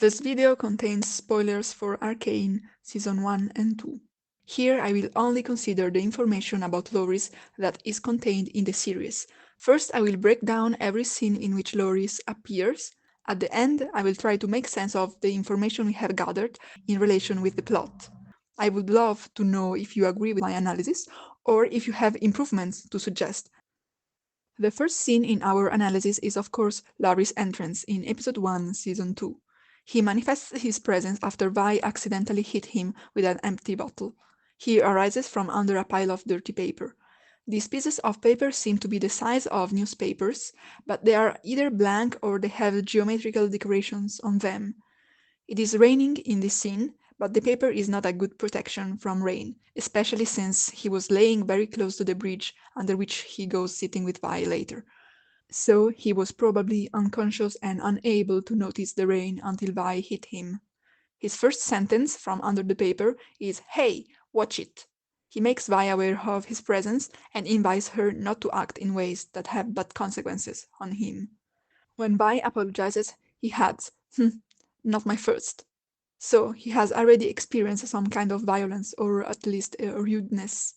This video contains spoilers for Arcane Season 1 and 2. Here I will only consider the information about Loris that is contained in the series. First I will break down every scene in which Loris appears. At the end I will try to make sense of the information we have gathered in relation with the plot. I would love to know if you agree with my analysis or if you have improvements to suggest. The first scene in our analysis is of course Loris' entrance in Episode 1, Season 2. He manifests his presence after Vi accidentally hit him with an empty bottle. He arises from under a pile of dirty paper. These pieces of paper seem to be the size of newspapers, but they are either blank or they have geometrical decorations on them. It is raining in this scene, but the paper is not a good protection from rain, especially since he was laying very close to the bridge under which he goes sitting with Vi later. So he was probably unconscious and unable to notice the rain until Vi hit him. His first sentence from under the paper is, "Hey, watch it." He makes Vi aware of his presence and invites her not to act in ways that have bad consequences on him. When Vi apologizes, he adds, "Not my first." So he has already experienced some kind of violence or at least rudeness.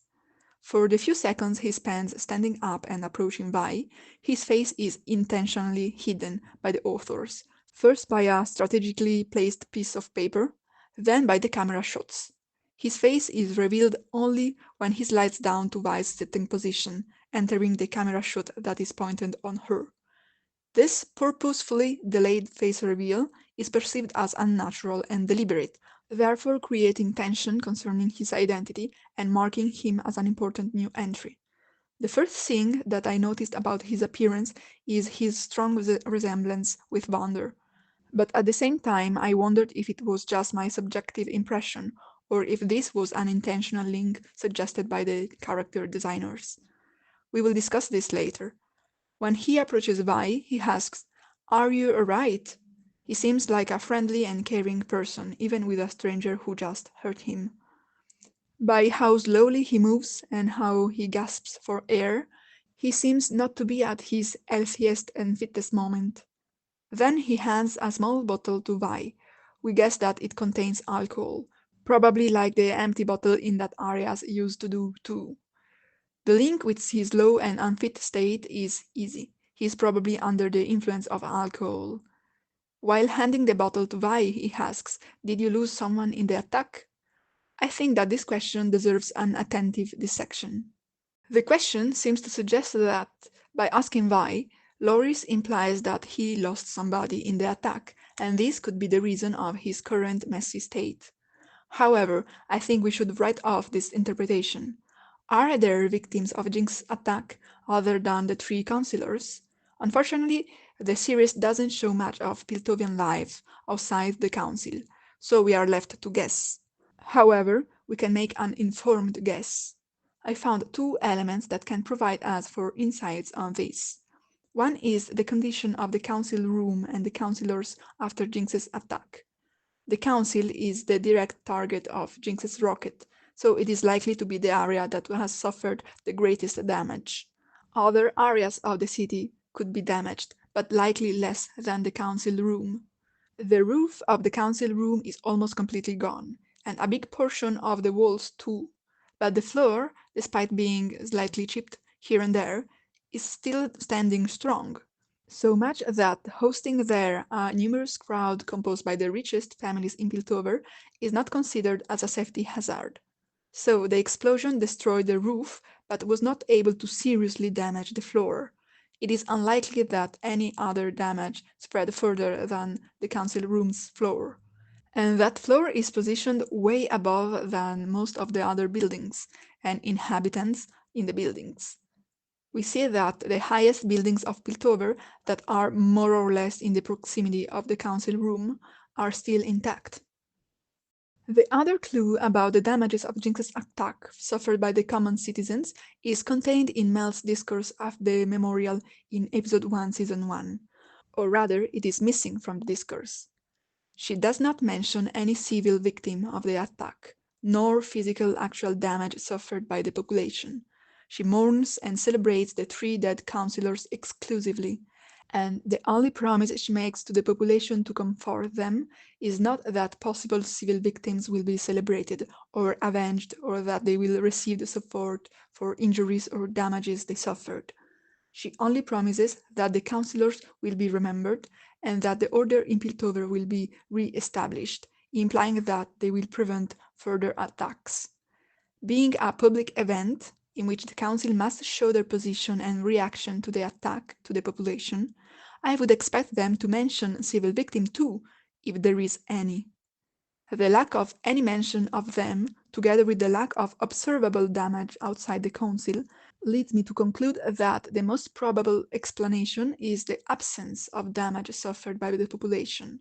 For the few seconds he spends standing up and approaching Vi, his face is intentionally hidden by the authors, first by a strategically placed piece of paper, then by the camera shots. His face is revealed only when he slides down to Vi's sitting position, entering the camera shot that is pointed on her. This purposefully delayed face reveal is perceived as unnatural and deliberate, therefore creating tension concerning his identity and marking him as an important new entry. The first thing that I noticed about his appearance is his strong resemblance with Vander, but at the same time I wondered if it was just my subjective impression or if this was an intentional link suggested by the character designers. We will discuss this later. When he approaches Vi, he asks, "Are you alright?" He seems like a friendly and caring person, even with a stranger who just hurt him. By how slowly he moves and how he gasps for air, he seems not to be at his healthiest and fittest moment. Then he hands a small bottle to Vi. We guess that it contains alcohol, probably like the empty bottle in that Arias used to do too. The link with his low and unfit state is easy. He is probably under the influence of alcohol. While handing the bottle to Vi, he asks, "Did you lose someone in the attack?" I think that this question deserves an attentive dissection. The question seems to suggest that, by asking Vi, Loris implies that he lost somebody in the attack, and this could be the reason of his current messy state. However, I think we should write off this interpretation. Are there victims of Jinx's attack other than the three counselors? Unfortunately, the series doesn't show much of Piltovian life outside the council, so we are left to guess. However, we can make an informed guess. I found two elements that can provide us for insights on this. One is the condition of the council room and the counselors after Jinx's attack. The council is the direct target of Jinx's rocket, so it is likely to be the area that has suffered the greatest damage. Other areas of the city could be damaged, but likely less than the council room. The roof of the council room is almost completely gone, and a big portion of the walls too, but the floor, despite being slightly chipped here and there, is still standing strong. So much that hosting there a numerous crowd composed by the richest families in Piltover is not considered as a safety hazard. So the explosion destroyed the roof, but was not able to seriously damage the floor. It is unlikely that any other damage spread further than the council room's floor. And that floor is positioned way above than most of the other buildings and inhabitants in the buildings. We see that the highest buildings of Piltover that are more or less in the proximity of the council room are still intact. The other clue about the damages of Jinx's attack suffered by the common citizens is contained in Mel's discourse of the memorial in Episode 1, Season 1, or rather it is missing from the discourse. She does not mention any civil victim of the attack, nor physical actual damage suffered by the population. She mourns and celebrates the three dead councillors exclusively, And the only promise she makes to the population to comfort them is not that possible civil victims will be celebrated or avenged or that they will receive the support for injuries or damages they suffered. She only promises that the councillors will be remembered and that the order in Piltover will be re-established, implying that they will prevent further attacks. Being a public event in which the council must show their position and reaction to the attack to the population, I would expect them to mention civil victim too, if there is any. The lack of any mention of them, together with the lack of observable damage outside the council, leads me to conclude that the most probable explanation is the absence of damage suffered by the population.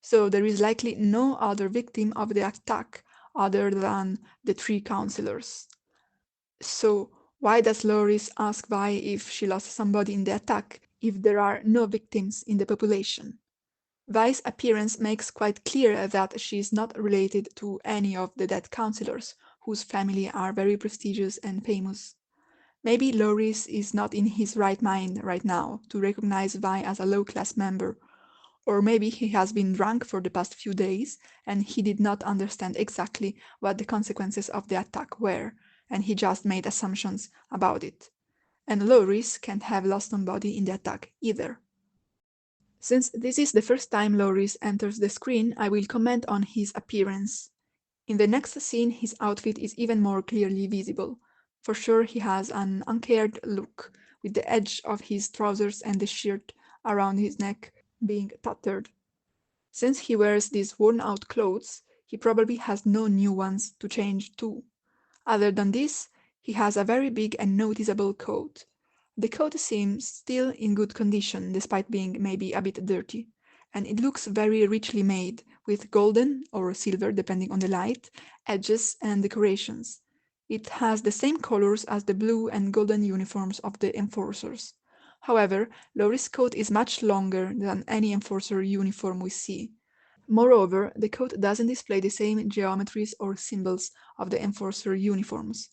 So there is likely no other victim of the attack other than the three councillors. So why does Loris ask Vi if she lost somebody in the attack if there are no victims in the population? Vi's appearance makes quite clear that she is not related to any of the dead councillors, whose family are very prestigious and famous. Maybe Loris is not in his right mind right now to recognize Vi as a low-class member, or maybe he has been drunk for the past few days and he did not understand exactly what the consequences of the attack were, and he just made assumptions about it. And Loris can't have lost somebody in the attack either. Since this is the first time Loris enters the screen, I will comment on his appearance. In the next scene, his outfit is even more clearly visible. For sure, he has an uncared look, with the edge of his trousers and the shirt around his neck being tattered. Since he wears these worn-out clothes, he probably has no new ones to change too. Other than this, he has a very big and noticeable coat. The coat seems still in good condition despite being maybe a bit dirty, and it looks very richly made, with golden, or silver depending on the light, edges and decorations. It has the same colors as the blue and golden uniforms of the enforcers. However, Loris' coat is much longer than any enforcer uniform we see. Moreover, the coat doesn't display the same geometries or symbols of the enforcer uniforms.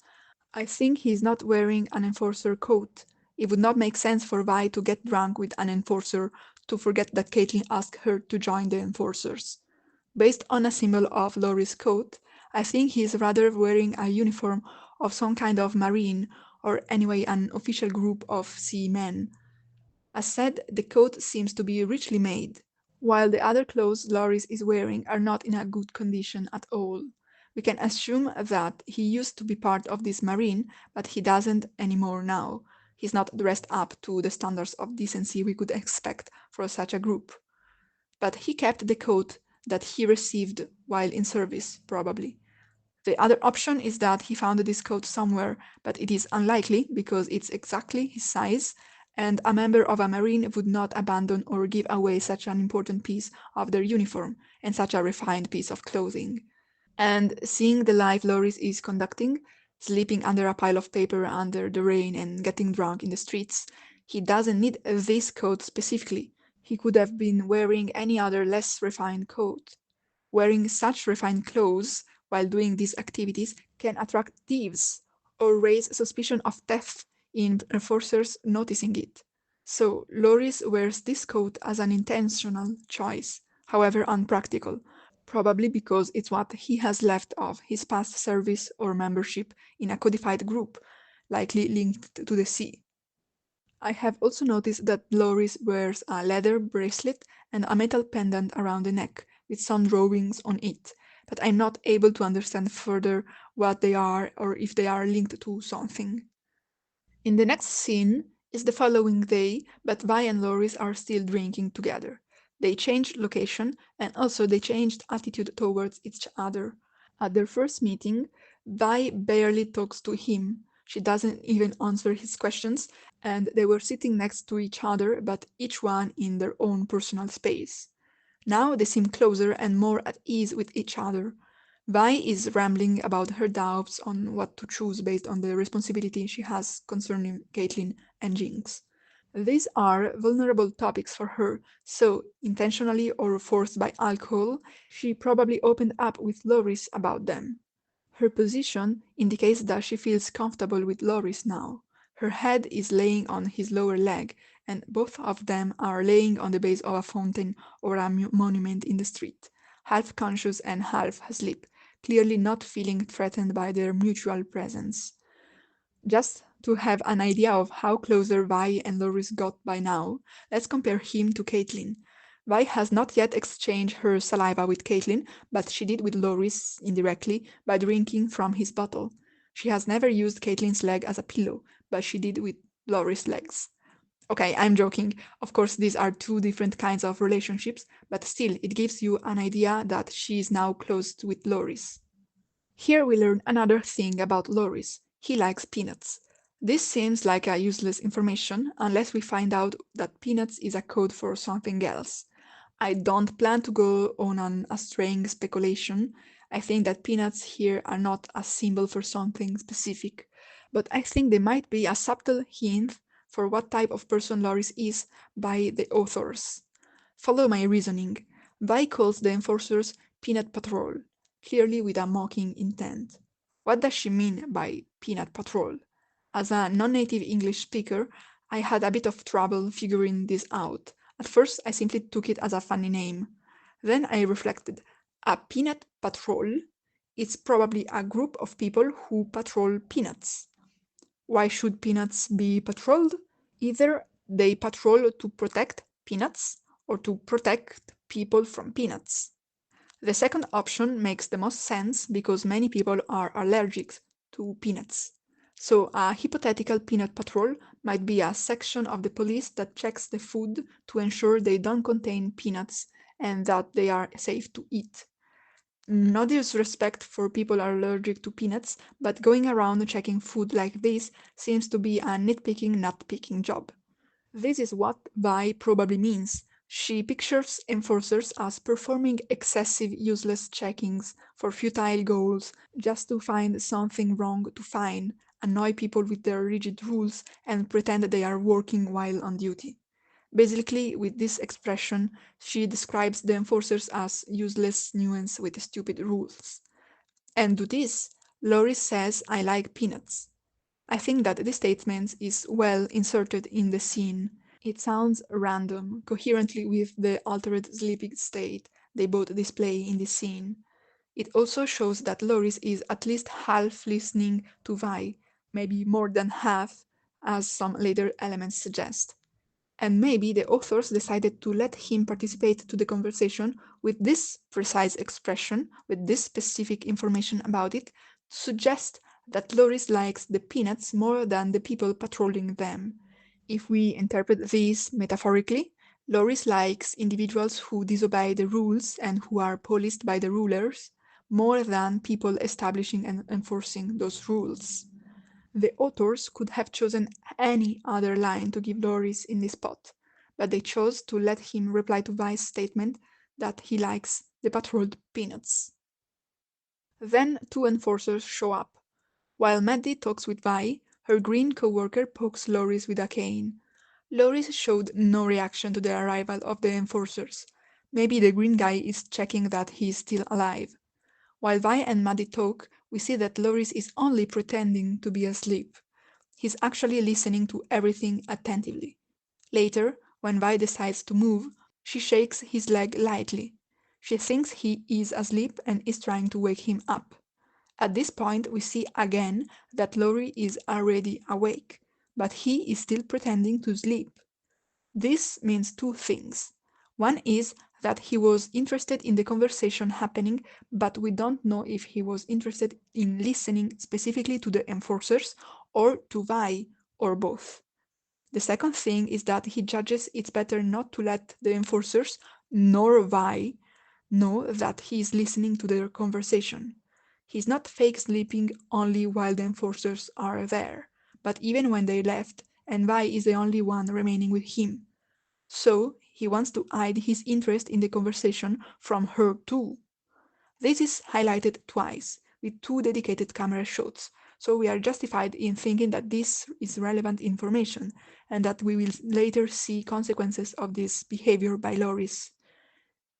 I think he's not wearing an enforcer coat. It would not make sense for Vi to get drunk with an enforcer to forget that Caitlyn asked her to join the enforcers. Based on a symbol of Loris' coat, I think he's rather wearing a uniform of some kind of marine, or anyway an official group of sea men. As said, the coat seems to be richly made, while the other clothes Loris is wearing are not in a good condition at all. We can assume that he used to be part of this marine, but he doesn't anymore now. He's not dressed up to the standards of decency we could expect for such a group. But he kept the coat that he received while in service, probably. The other option is that he found this coat somewhere, but it is unlikely because it's exactly his size, and a member of a marine would not abandon or give away such an important piece of their uniform and such a refined piece of clothing. And seeing the life Loris is conducting, sleeping under a pile of paper under the rain and getting drunk in the streets, he doesn't need this coat specifically. He could have been wearing any other less refined coat. Wearing such refined clothes while doing these activities can attract thieves or raise suspicion of theft in enforcers noticing it. So Loris wears this coat as an intentional choice, however unpractical, probably because it's what he has left of his past service or membership in a codified group, likely linked to the sea. I have also noticed that Loris wears a leather bracelet and a metal pendant around the neck, with some drawings on it, but I'm not able to understand further what they are or if they are linked to something. In the next scene is the following day, but Vi and Loris are still drinking together. They changed location and also they changed attitude towards each other. At their first meeting, Vi barely talks to him. She doesn't even answer his questions, and they were sitting next to each other, but each one in their own personal space. Now they seem closer and more at ease with each other. Vi is rambling about her doubts on what to choose based on the responsibility she has concerning Caitlyn and Jinx. These are vulnerable topics for her, so, intentionally or forced by alcohol, she probably opened up with Loris about them. Her position indicates that she feels comfortable with Loris now. Her head is laying on his lower leg, and both of them are laying on the base of a fountain or a monument in the street, half conscious and half asleep, clearly not feeling threatened by their mutual presence. Just to have an idea of how closer Vi and Loris got by now, let's compare him to Caitlyn. Vi has not yet exchanged her saliva with Caitlyn, but she did with Loris indirectly by drinking from his bottle. She has never used Caitlyn's leg as a pillow, but she did with Loris' legs. Okay, I'm joking. Of course, these are two different kinds of relationships, but still, it gives you an idea that she is now close with Loris. Here we learn another thing about Loris. He likes peanuts. This seems like a useless information unless we find out that peanuts is a code for something else. I don't plan to go on an straying speculation. I think that peanuts here are not a symbol for something specific, but I think they might be a subtle hint for what type of person Loris is by the authors. Follow my reasoning. Vi calls the enforcers Peanut Patrol, clearly with a mocking intent. What does she mean by Peanut Patrol? As a non-native English speaker, I had a bit of trouble figuring this out. At first, I simply took it as a funny name. Then I reflected. A peanut patrol is probably a group of people who patrol peanuts. Why should peanuts be patrolled? Either they patrol to protect peanuts or to protect people from peanuts. The second option makes the most sense because many people are allergic to peanuts. So a hypothetical peanut patrol might be a section of the police that checks the food to ensure they don't contain peanuts and that they are safe to eat. No disrespect for people allergic to peanuts, but going around checking food like this seems to be a nitpicking, nut-picking job. This is what Vi probably means. She pictures enforcers as performing excessive useless checkings for futile goals just to find something wrong to find, annoy people with their rigid rules, and pretend they are working while on duty. Basically, with this expression, she describes the enforcers as useless nuance with stupid rules. And to this, Loris says, I like peanuts. I think that this statement is well inserted in the scene. It sounds random, coherently with the altered sleeping state they both display in this scene. It also shows that Loris is at least half listening to Vi, maybe more than half, as some later elements suggest. And maybe the authors decided to let him participate to the conversation with this precise expression, with this specific information about it, to suggest that Loris likes the peanuts more than the people patrolling them. If we interpret this metaphorically, Loris likes individuals who disobey the rules and who are policed by the rulers, more than people establishing and enforcing those rules. The authors could have chosen any other line to give Loris in this spot, but they chose to let him reply to Vi's statement that he likes the patrolled peanuts. Then two enforcers show up. While Maddie talks with Vi, her green co-worker pokes Loris with a cane. Loris showed no reaction to the arrival of the enforcers. Maybe the green guy is checking that he is still alive. While Vi and Maddie talk, we see that Loris is only pretending to be asleep. He's actually listening to everything attentively. Later, when Vi decides to move, she shakes his leg lightly. She thinks he is asleep and is trying to wake him up. At this point, we see again that Loris is already awake, but he is still pretending to sleep. This means two things. One is that he was interested in the conversation happening, but we don't know if he was interested in listening specifically to the enforcers or to Vi, or both. The second thing is that he judges it's better not to let the enforcers, nor Vi, know that he is listening to their conversation. He's not fake sleeping only while the enforcers are there, but even when they left, and Vi is the only one remaining with him. So he wants to hide his interest in the conversation from her too. This is highlighted twice, with two dedicated camera shots, so we are justified in thinking that this is relevant information, and that we will later see consequences of this behavior by Loris.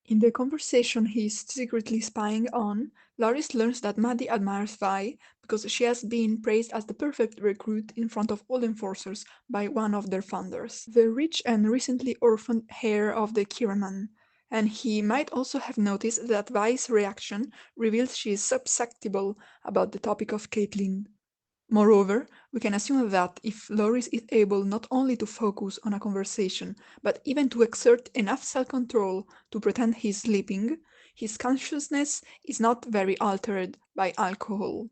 In the conversation he is secretly spying on, Loris learns that Maddie admires Vi because she has been praised as the perfect recruit in front of all enforcers by one of their founders, the rich and recently orphaned heir of the Kiraman. And he might also have noticed that Vi's reaction reveals she is susceptible about the topic of Caitlyn. Moreover, we can assume that if Loris is able not only to focus on a conversation, but even to exert enough self-control to pretend he's sleeping, his consciousness is not very altered by alcohol.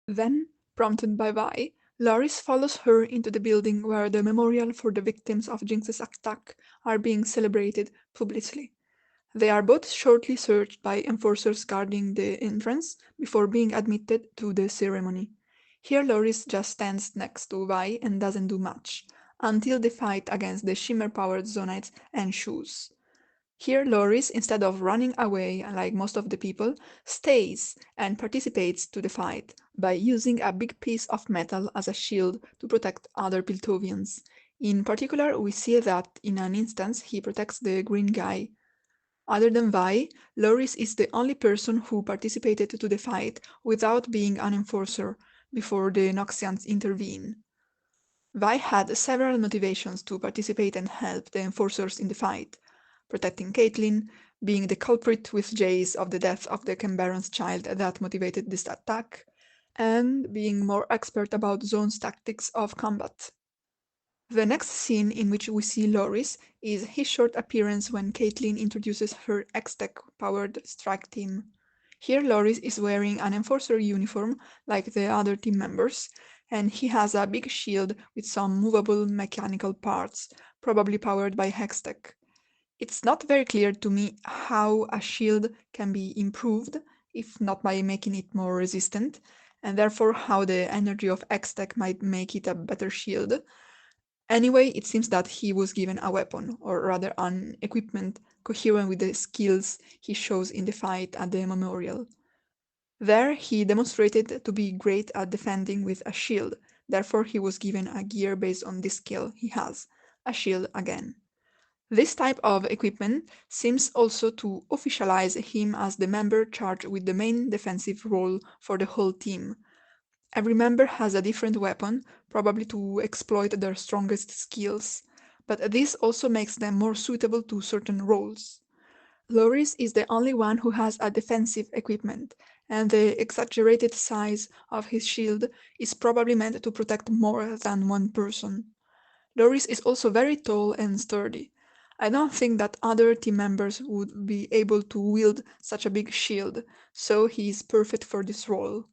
Then, prompted by Vi, Loris follows her into the building where the memorial for the victims of Jinx's attack are being celebrated publicly. They are both shortly searched by enforcers guarding the entrance before being admitted to the ceremony. Here Loris just stands next to Vi and doesn't do much, until the fight against the shimmer-powered Zonites ensues. Here Loris, instead of running away like most of the people, stays and participates to the fight by using a big piece of metal as a shield to protect other Piltovians. In particular, we see that in an instance he protects the green guy. Other than Vi, Loris is the only person who participated to the fight without being an enforcer before the Noxians intervene. Vi had several motivations to participate and help the enforcers in the fight: protecting Caitlyn, being the culprit with Jace of the death of the Cambaron's child that motivated this attack, and being more expert about Zaun's tactics of combat. The next scene in which we see Loris is his short appearance when Caitlyn introduces her hextech powered strike team. Here Loris is wearing an enforcer uniform like the other team members, and he has a big shield with some movable mechanical parts, probably powered by hextech. It's not very clear to me how a shield can be improved, if not by making it more resistant, and therefore how the energy of hextech might make it a better shield. Anyway, it seems that he was given a weapon, or rather an equipment, coherent with the skills he shows in the fight at the memorial. There, he demonstrated to be great at defending with a shield, therefore he was given a gear based on this skill he has, a shield again. This type of equipment seems also to officialize him as the member charged with the main defensive role for the whole team. Every member has a different weapon, probably to exploit their strongest skills, but this also makes them more suitable to certain roles. Loris is the only one who has a defensive equipment, and the exaggerated size of his shield is probably meant to protect more than one person. Loris is also very tall and sturdy. I don't think that other team members would be able to wield such a big shield, so he is perfect for this role.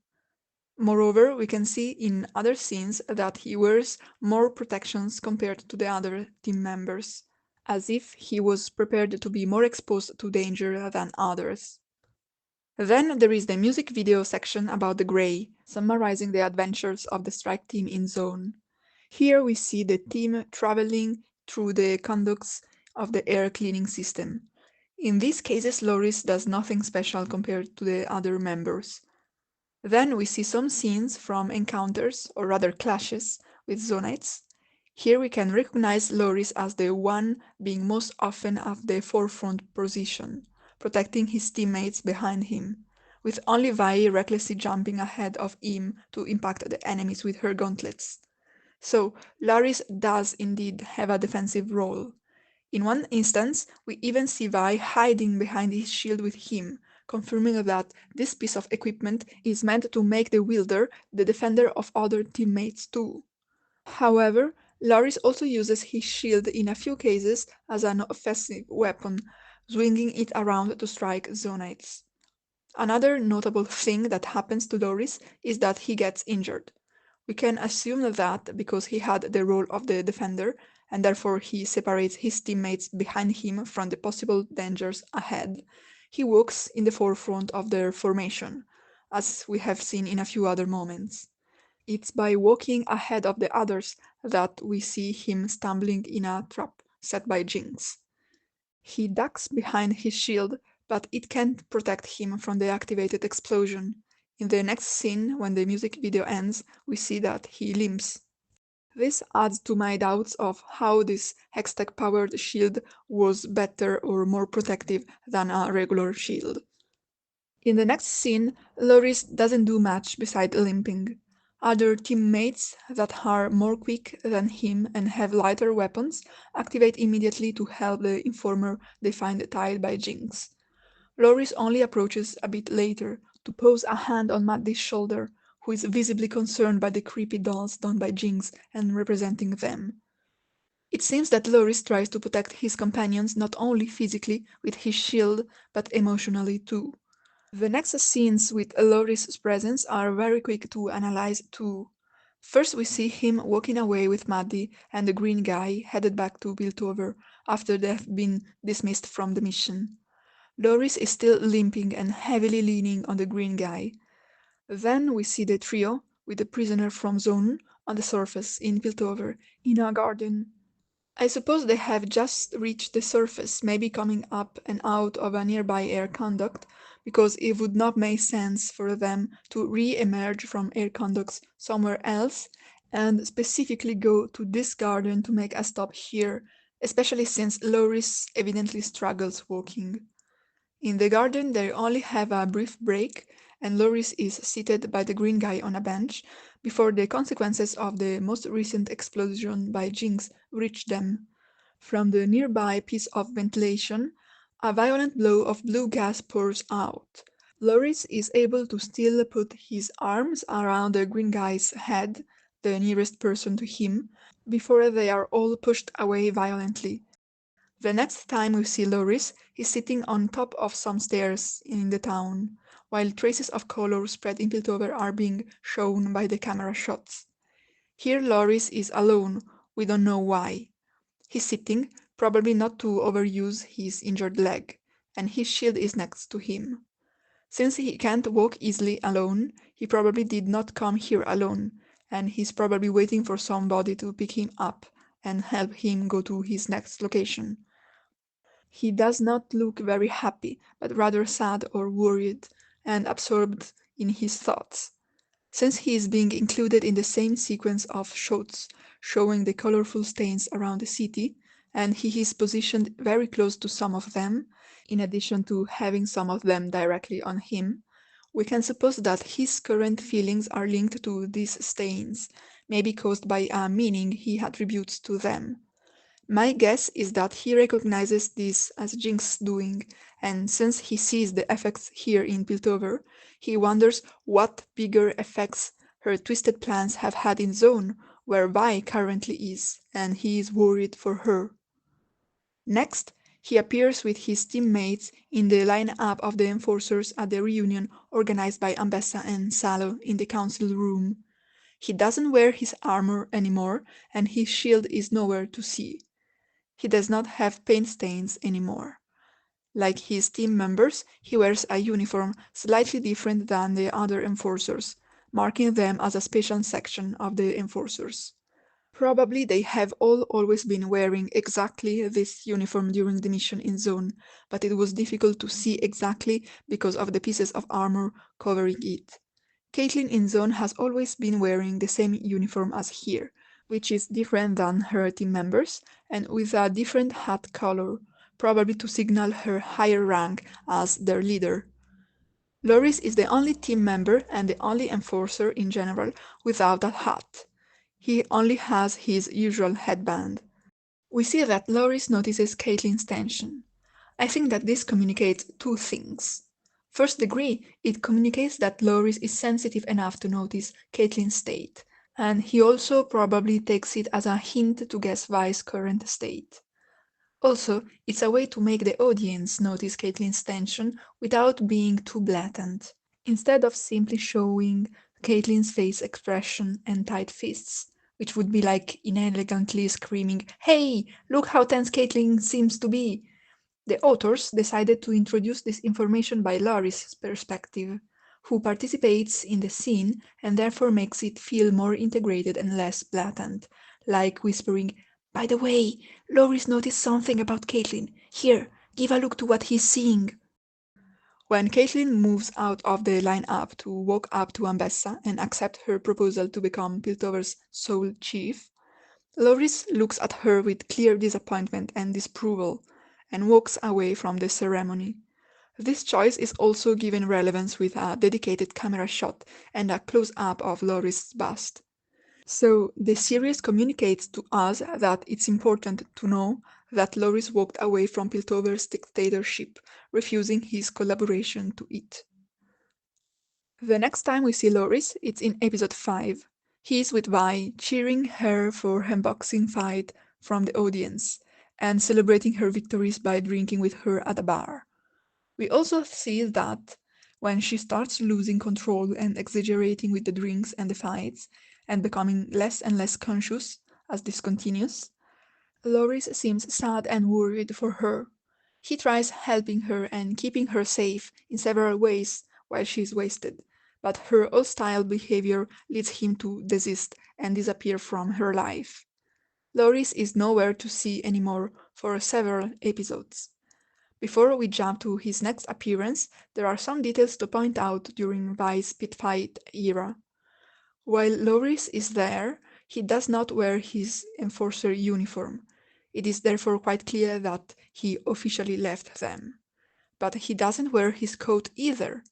Moreover, we can see in other scenes that he wears more protections compared to the other team members, as if he was prepared to be more exposed to danger than others. Then there is the music video section about the Grey, summarizing the adventures of the strike team in Zaun. Here we see the team traveling through the conducts of the air cleaning system. In these cases, Loris does nothing special compared to the other members. Then we see some scenes from encounters, or rather clashes, with Zonites. Here we can recognize Loris as the one being most often at the forefront position, protecting his teammates behind him, with only Vi recklessly jumping ahead of him to impact the enemies with her gauntlets. So, Loris does indeed have a defensive role. In one instance, we even see Vi hiding behind his shield with him, confirming that this piece of equipment is meant to make the wielder the defender of other teammates too. However, Loris also uses his shield in a few cases as an offensive weapon, swinging it around to strike Zonites. Another notable thing that happens to Loris is that he gets injured. We can assume that because he had the role of the defender, and therefore he separates his teammates behind him from the possible dangers ahead, he walks in the forefront of their formation, as we have seen in a few other moments. It's by walking ahead of the others that we see him stumbling in a trap set by Jinx. He ducks behind his shield, but it can't protect him from the activated explosion. In the next scene, when the music video ends, we see that he limps. This adds to my doubts of how this hextech-powered shield was better or more protective than a regular shield. In the next scene, Loris doesn't do much beside limping. Other teammates that are more quick than him and have lighter weapons activate immediately to help the informer they find tied by Jinx. Loris only approaches a bit later to pose a hand on Maddie's shoulder, who is visibly concerned by the creepy dolls done by Jinx and representing them. It seems that Loris tries to protect his companions not only physically with his shield, but emotionally too. The next scenes with Loris' presence are very quick to analyze too. First we see him walking away with Maddie and the green guy headed back to Piltover after they've been dismissed from the mission. Loris is still limping and heavily leaning on the green guy. Then we see the trio with the prisoner from Zaun on the surface in Piltover in a garden. I suppose they have just reached the surface, maybe coming up and out of a nearby air conduct, because it would not make sense for them to re-emerge from air conducts somewhere else and specifically go to this garden to make a stop here, especially since Loris evidently struggles walking. In the garden they only have a brief break, and Loris is seated by the green guy on a bench before the consequences of the most recent explosion by Jinx reach them. From the nearby piece of ventilation, a violent blow of blue gas pours out. Loris is able to still put his arms around the green guy's head, the nearest person to him, before they are all pushed away violently. The next time we see Loris, he's sitting on top of some stairs in the town, while traces of color spread in Piltover are being shown by the camera shots. Here Loris is alone, we don't know why. He's sitting, probably not to overuse his injured leg, and his shield is next to him. Since he can't walk easily alone, he probably did not come here alone, and he's probably waiting for somebody to pick him up and help him go to his next location. He does not look very happy, but rather sad or worried, and absorbed in his thoughts. Since he is being included in the same sequence of shots showing the colorful stains around the city, and he is positioned very close to some of them, in addition to having some of them directly on him, we can suppose that his current feelings are linked to these stains, maybe caused by a meaning he attributes to them. My guess is that he recognizes this as Jinx doing, and since he sees the effects here in Piltover, he wonders what bigger effects her twisted plans have had in Zaun, where Vi currently is, and he is worried for her. Next, he appears with his teammates in the line-up of the enforcers at the reunion organized by Ambessa and Salo in the council room. He doesn't wear his armor anymore, and his shield is nowhere to see. He does not have paint stains anymore. Like his team members, he wears a uniform slightly different than the other enforcers, marking them as a special section of the enforcers. Probably they have all always been wearing exactly this uniform during the mission in Zaun, but it was difficult to see exactly because of the pieces of armor covering it. Caitlyn in Zaun has always been wearing the same uniform as here, which is different than her team members, and with a different hat color, probably to signal her higher rank as their leader. Loris is the only team member and the only enforcer in general without a hat. He only has his usual headband. We see that Loris notices Caitlyn's tension. I think that this communicates two things. First degree, it communicates that Loris is sensitive enough to notice Caitlyn's state, and he also probably takes it as a hint to guess Vi's current state. Also, it's a way to make the audience notice Caitlyn's tension without being too blatant. Instead of simply showing Caitlyn's face expression and tight fists, which would be like inelegantly screaming, "Hey, look how tense Caitlyn seems to be!" The authors decided to introduce this information by Laurie's perspective, who participates in the scene and therefore makes it feel more integrated and less blatant, like whispering, "By the way, Laurie's noticed something about Caitlyn. Here, give a look to what he's seeing." When Caitlyn moves out of the line-up to walk up to Ambessa and accept her proposal to become Piltover's sole chief, Loris looks at her with clear disappointment and disapproval, and walks away from the ceremony. This choice is also given relevance with a dedicated camera shot and a close-up of Loris' bust. So the series communicates to us that it's important to know that Loris walked away from Piltover's dictatorship, refusing his collaboration to it. The next time we see Loris, it's in episode 5. He's with Vi, cheering her for her boxing fight from the audience, and celebrating her victories by drinking with her at a bar. We also see that when she starts losing control and exaggerating with the drinks and the fights, and becoming less and less conscious as this continues, Loris seems sad and worried for her. He tries helping her and keeping her safe in several ways while she is wasted, but her hostile behavior leads him to desist and disappear from her life. Loris is nowhere to see anymore for several episodes. Before we jump to his next appearance, there are some details to point out during Vi's pit fight era. While Loris is there, he does not wear his enforcer uniform. It is therefore quite clear that he officially left them. But he doesn't wear his coat either.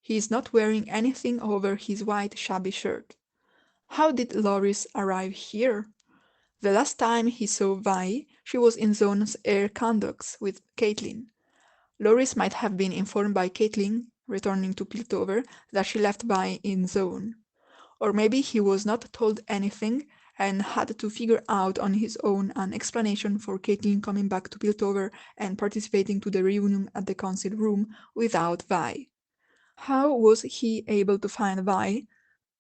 He is not wearing anything over his white shabby shirt. How did Loris arrive here? The last time he saw Vi, she was in Zaun's air conducts with Caitlyn. Loris might have been informed by Caitlyn, returning to Piltover, that she left Vi in Zaun. Or maybe he was not told anything and had to figure out on his own an explanation for Caitlyn coming back to Piltover and participating to the reunion at the council room without Vi. How was he able to find Vi?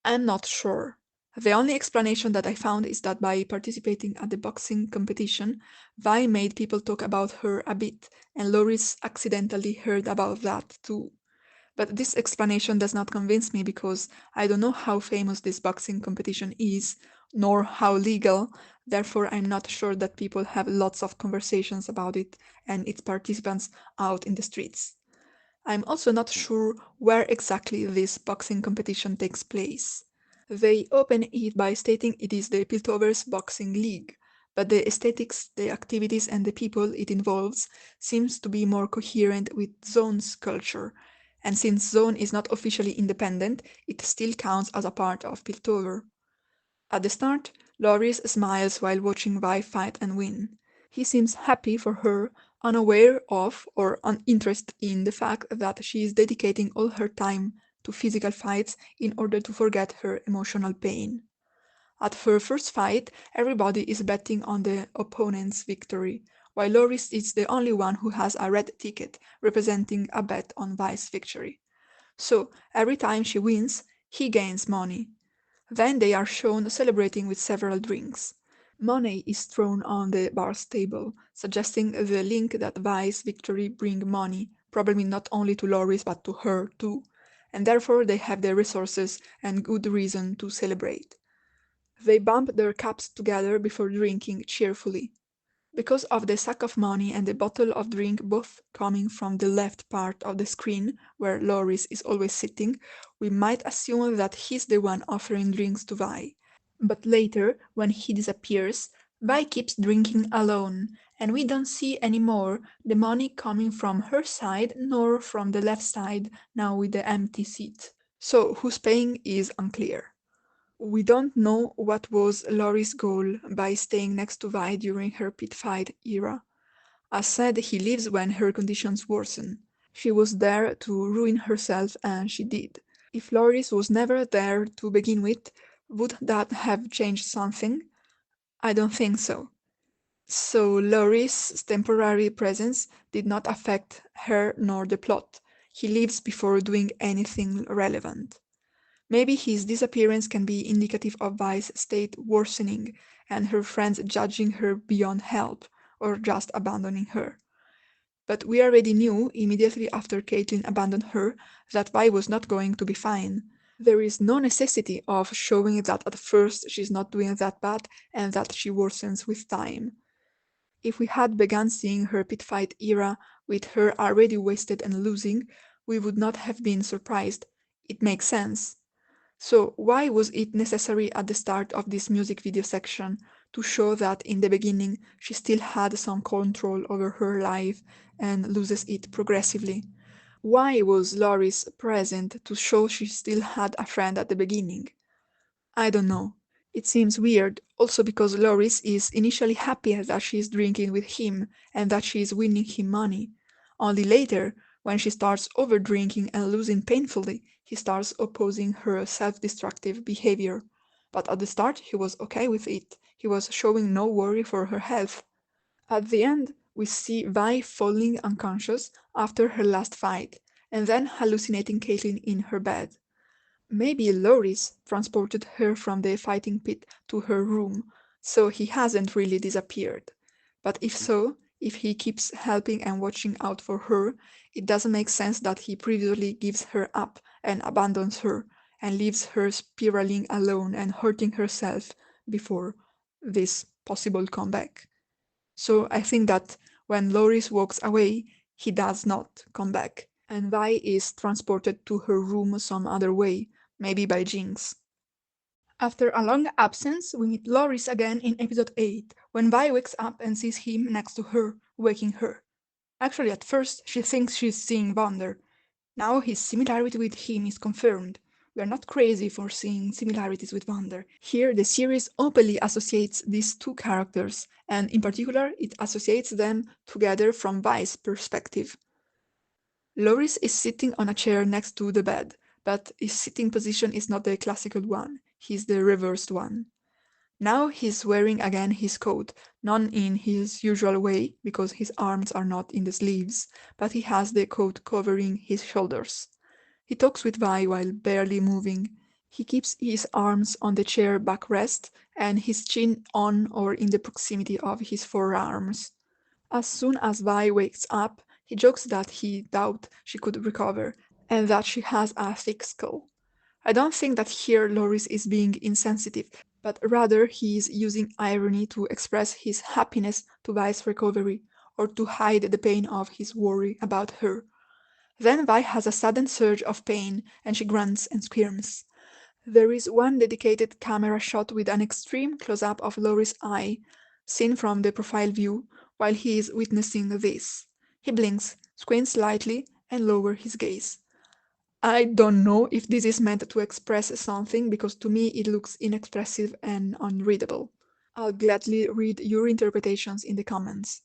I'm not sure. The only explanation that I found is that by participating at the boxing competition, Vi made people talk about her a bit, and Loris accidentally heard about that too. But this explanation does not convince me because I don't know how famous this boxing competition is, nor how legal, therefore I'm not sure that people have lots of conversations about it and its participants out in the streets. I'm also not sure where exactly this boxing competition takes place. They open it by stating it is the Piltover's Boxing League, but the aesthetics, the activities and the people it involves seems to be more coherent with Zaun's culture, and since Zaun is not officially independent, it still counts as a part of Piltover. At the start, Loris smiles while watching Vi fight and win. He seems happy for her, unaware of or uninterested in the fact that she is dedicating all her time to physical fights in order to forget her emotional pain. At her first fight, everybody is betting on the opponent's victory, while Loris is the only one who has a red ticket representing a bet on Vi's victory. So, every time she wins, he gains money. Then they are shown celebrating with several drinks. Money is thrown on the bar's table, suggesting the link that Vi's victory bring money, probably not only to Loris but to her too, and therefore they have the resources and good reason to celebrate. They bump their cups together before drinking cheerfully. Because of the sack of money and the bottle of drink both coming from the left part of the screen, where Loris is always sitting, we might assume that he's the one offering drinks to Vi. But later, when he disappears, Vi keeps drinking alone, and we don't see anymore the money coming from her side nor from the left side, now with the empty seat. So who's paying is unclear. We don't know what was Laurie's goal by staying next to Vi during her pit fight era. As said, he leaves when her conditions worsen. She was there to ruin herself and she did. If Loris was never there to begin with, would that have changed something? I don't think so. So Loris' temporary presence did not affect her nor the plot. He leaves before doing anything relevant. Maybe his disappearance can be indicative of Vi's state worsening and her friends judging her beyond help, or just abandoning her. But we already knew, immediately after Caitlyn abandoned her, that Vi was not going to be fine. There is no necessity of showing that at first she's not doing that bad and that she worsens with time. If we had begun seeing her pit fight era with her already wasted and losing, we would not have been surprised. It makes sense. So why was it necessary at the start of this music video section to show that in the beginning she still had some control over her life and loses it progressively? Why was Loris present to show she still had a friend at the beginning? I don't know. It seems weird, also because Loris is initially happy that she is drinking with him and that she is winning him money. Only later, when she starts overdrinking and losing painfully, he starts opposing her self-destructive behavior. But at the start, he was okay with it. He was showing no worry for her health. At the end, we see Vi falling unconscious after her last fight, and then hallucinating Caitlyn in her bed. Maybe Loris transported her from the fighting pit to her room, so he hasn't really disappeared. But if so, if he keeps helping and watching out for her, it doesn't make sense that he previously gives her up and abandons her, and leaves her spiraling alone and hurting herself before this possible comeback. So I think that when Loris walks away, he does not come back, and Vi is transported to her room some other way, maybe by Jinx. After a long absence, we meet Loris again in episode 8, when Vi wakes up and sees him next to her, waking her. Actually, at first, she thinks she's seeing Vander. Now his similarity with him is confirmed. We are not crazy for seeing similarities with Vander. Here, the series openly associates these two characters, and in particular, it associates them together from Vi's perspective. Loris is sitting on a chair next to the bed, but his sitting position is not the classical one, he's the reversed one. Now he's wearing again his coat, not in his usual way, because his arms are not in the sleeves, but he has the coat covering his shoulders. He talks with Vi while barely moving. He keeps his arms on the chair backrest and his chin on or in the proximity of his forearms. As soon as Vi wakes up, he jokes that he doubts she could recover and that she has a thick skull. I don't think that here Loris is being insensitive, but rather he is using irony to express his happiness to Vi's recovery, or to hide the pain of his worry about her. Then Vi has a sudden surge of pain, and she grunts and squirms. There is one dedicated camera shot with an extreme close-up of Loris' eye, seen from the profile view, while he is witnessing this. He blinks, squints slightly, and lowers his gaze. I don't know if this is meant to express something, because to me it looks inexpressive and unreadable. I'll gladly read your interpretations in the comments.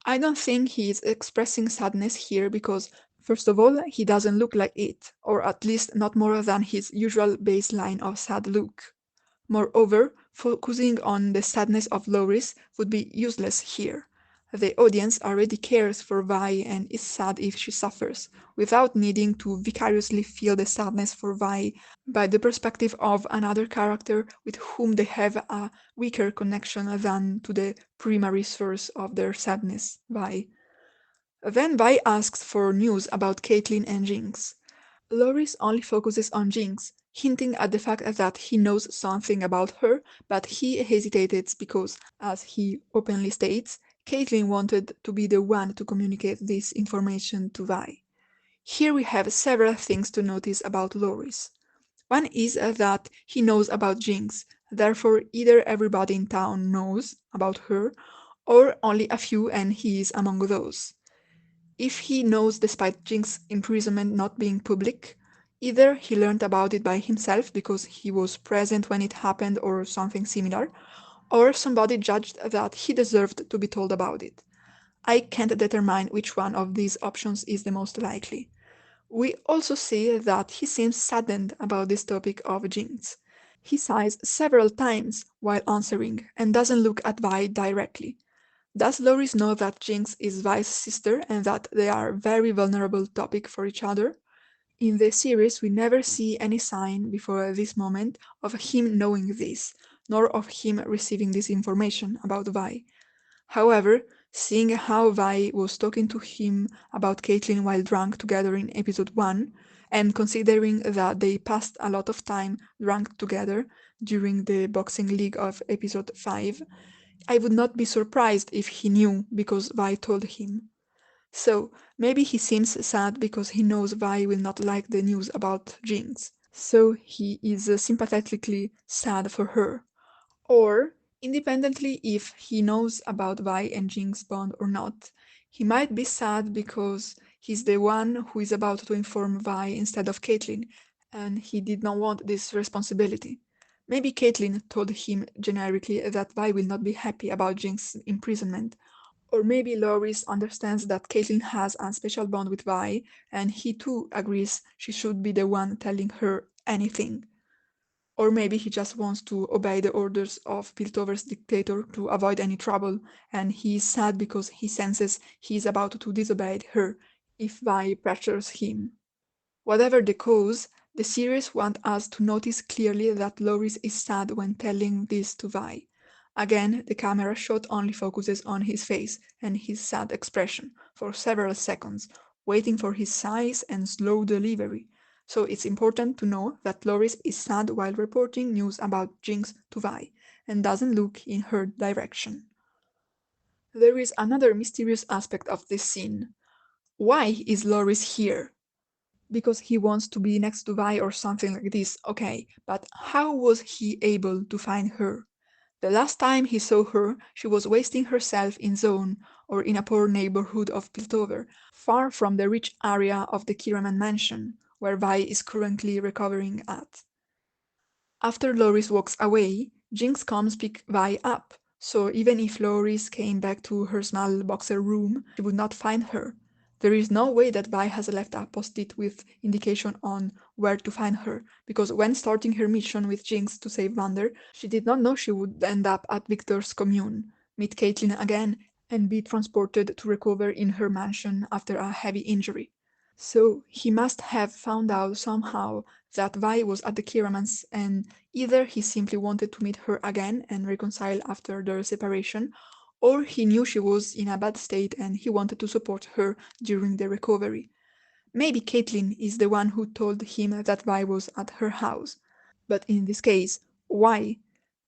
I don't think he is expressing sadness here because, first of all, he doesn't look like it, or at least not more than his usual baseline of sad look. Moreover, focusing on the sadness of Loris would be useless here. The audience already cares for Vi and is sad if she suffers, without needing to vicariously feel the sadness for Vi by the perspective of another character with whom they have a weaker connection than to the primary source of their sadness, Vi. Then Vi asks for news about Caitlyn and Jinx. Loris only focuses on Jinx, hinting at the fact that he knows something about her, but he hesitated because, as he openly states, Caitlyn wanted to be the one to communicate this information to Vi. Here we have several things to notice about Loris. One is that he knows about Jinx, therefore either everybody in town knows about her, or only a few and he is among those. If he knows despite Jinx's imprisonment not being public, either he learned about it by himself because he was present when it happened or something similar, or somebody judged that he deserved to be told about it. I can't determine which one of these options is the most likely. We also see that he seems saddened about this topic of Jinx. He sighs several times while answering and doesn't look at Vi directly. Does Loris know that Jinx is Vi's sister and that they are very vulnerable topic for each other? In the series, we never see any sign before this moment of him knowing this, nor of him receiving this information about Vi. However, seeing how Vi was talking to him about Caitlyn while drunk together in episode 1, and considering that they passed a lot of time drunk together during the boxing league of episode 5, I would not be surprised if he knew because Vi told him. So, maybe he seems sad because he knows Vi will not like the news about Jinx. So he is sympathetically sad for her. Or, independently if he knows about Vi and Jinx bond or not, he might be sad because He's the one who is about to inform Vi instead of Caitlyn, and he did not want this responsibility. Maybe Caitlyn told him generically that Vi will not be happy about Jinx's imprisonment, or maybe Loris understands that Caitlyn has a special bond with Vi, and he too agrees she should be the one telling her anything. Or maybe he just wants to obey the orders of Piltover's dictator to avoid any trouble, and he is sad because he senses he is about to disobey her if Vi pressures him. Whatever the cause, the series wants us to notice clearly that Loris is sad when telling this to Vi. Again, the camera shot only focuses on his face and his sad expression for several seconds, waiting for his sighs and slow delivery. So it's important to know that Loris is sad while reporting news about Jinx to Vi, and doesn't look in her direction. There is another mysterious aspect of this scene. Why is Loris here? Because he wants to be next to Vi or something like this, okay, but how was he able to find her? The last time he saw her, she was wasting herself in Zaun, or in a poor neighborhood of Piltover, far from the rich area of the Kiraman mansion, where Vi is currently recovering at. After Loris walks away, Jinx comes pick Vi up, so even if Loris came back to her small boxer room, she would not find her. There is no way that Vi has left a post-it with indication on where to find her, because when starting her mission with Jinx to save Vander, she did not know she would end up at Victor's commune, meet Caitlyn again, and be transported to recover in her mansion after a heavy injury. So he must have found out somehow that Vi was at the Kiramans, and either he simply wanted to meet her again and reconcile after their separation, or he knew she was in a bad state and he wanted to support her during the recovery. Maybe Caitlyn is the one who told him that Vi was at her house. But in this case, why?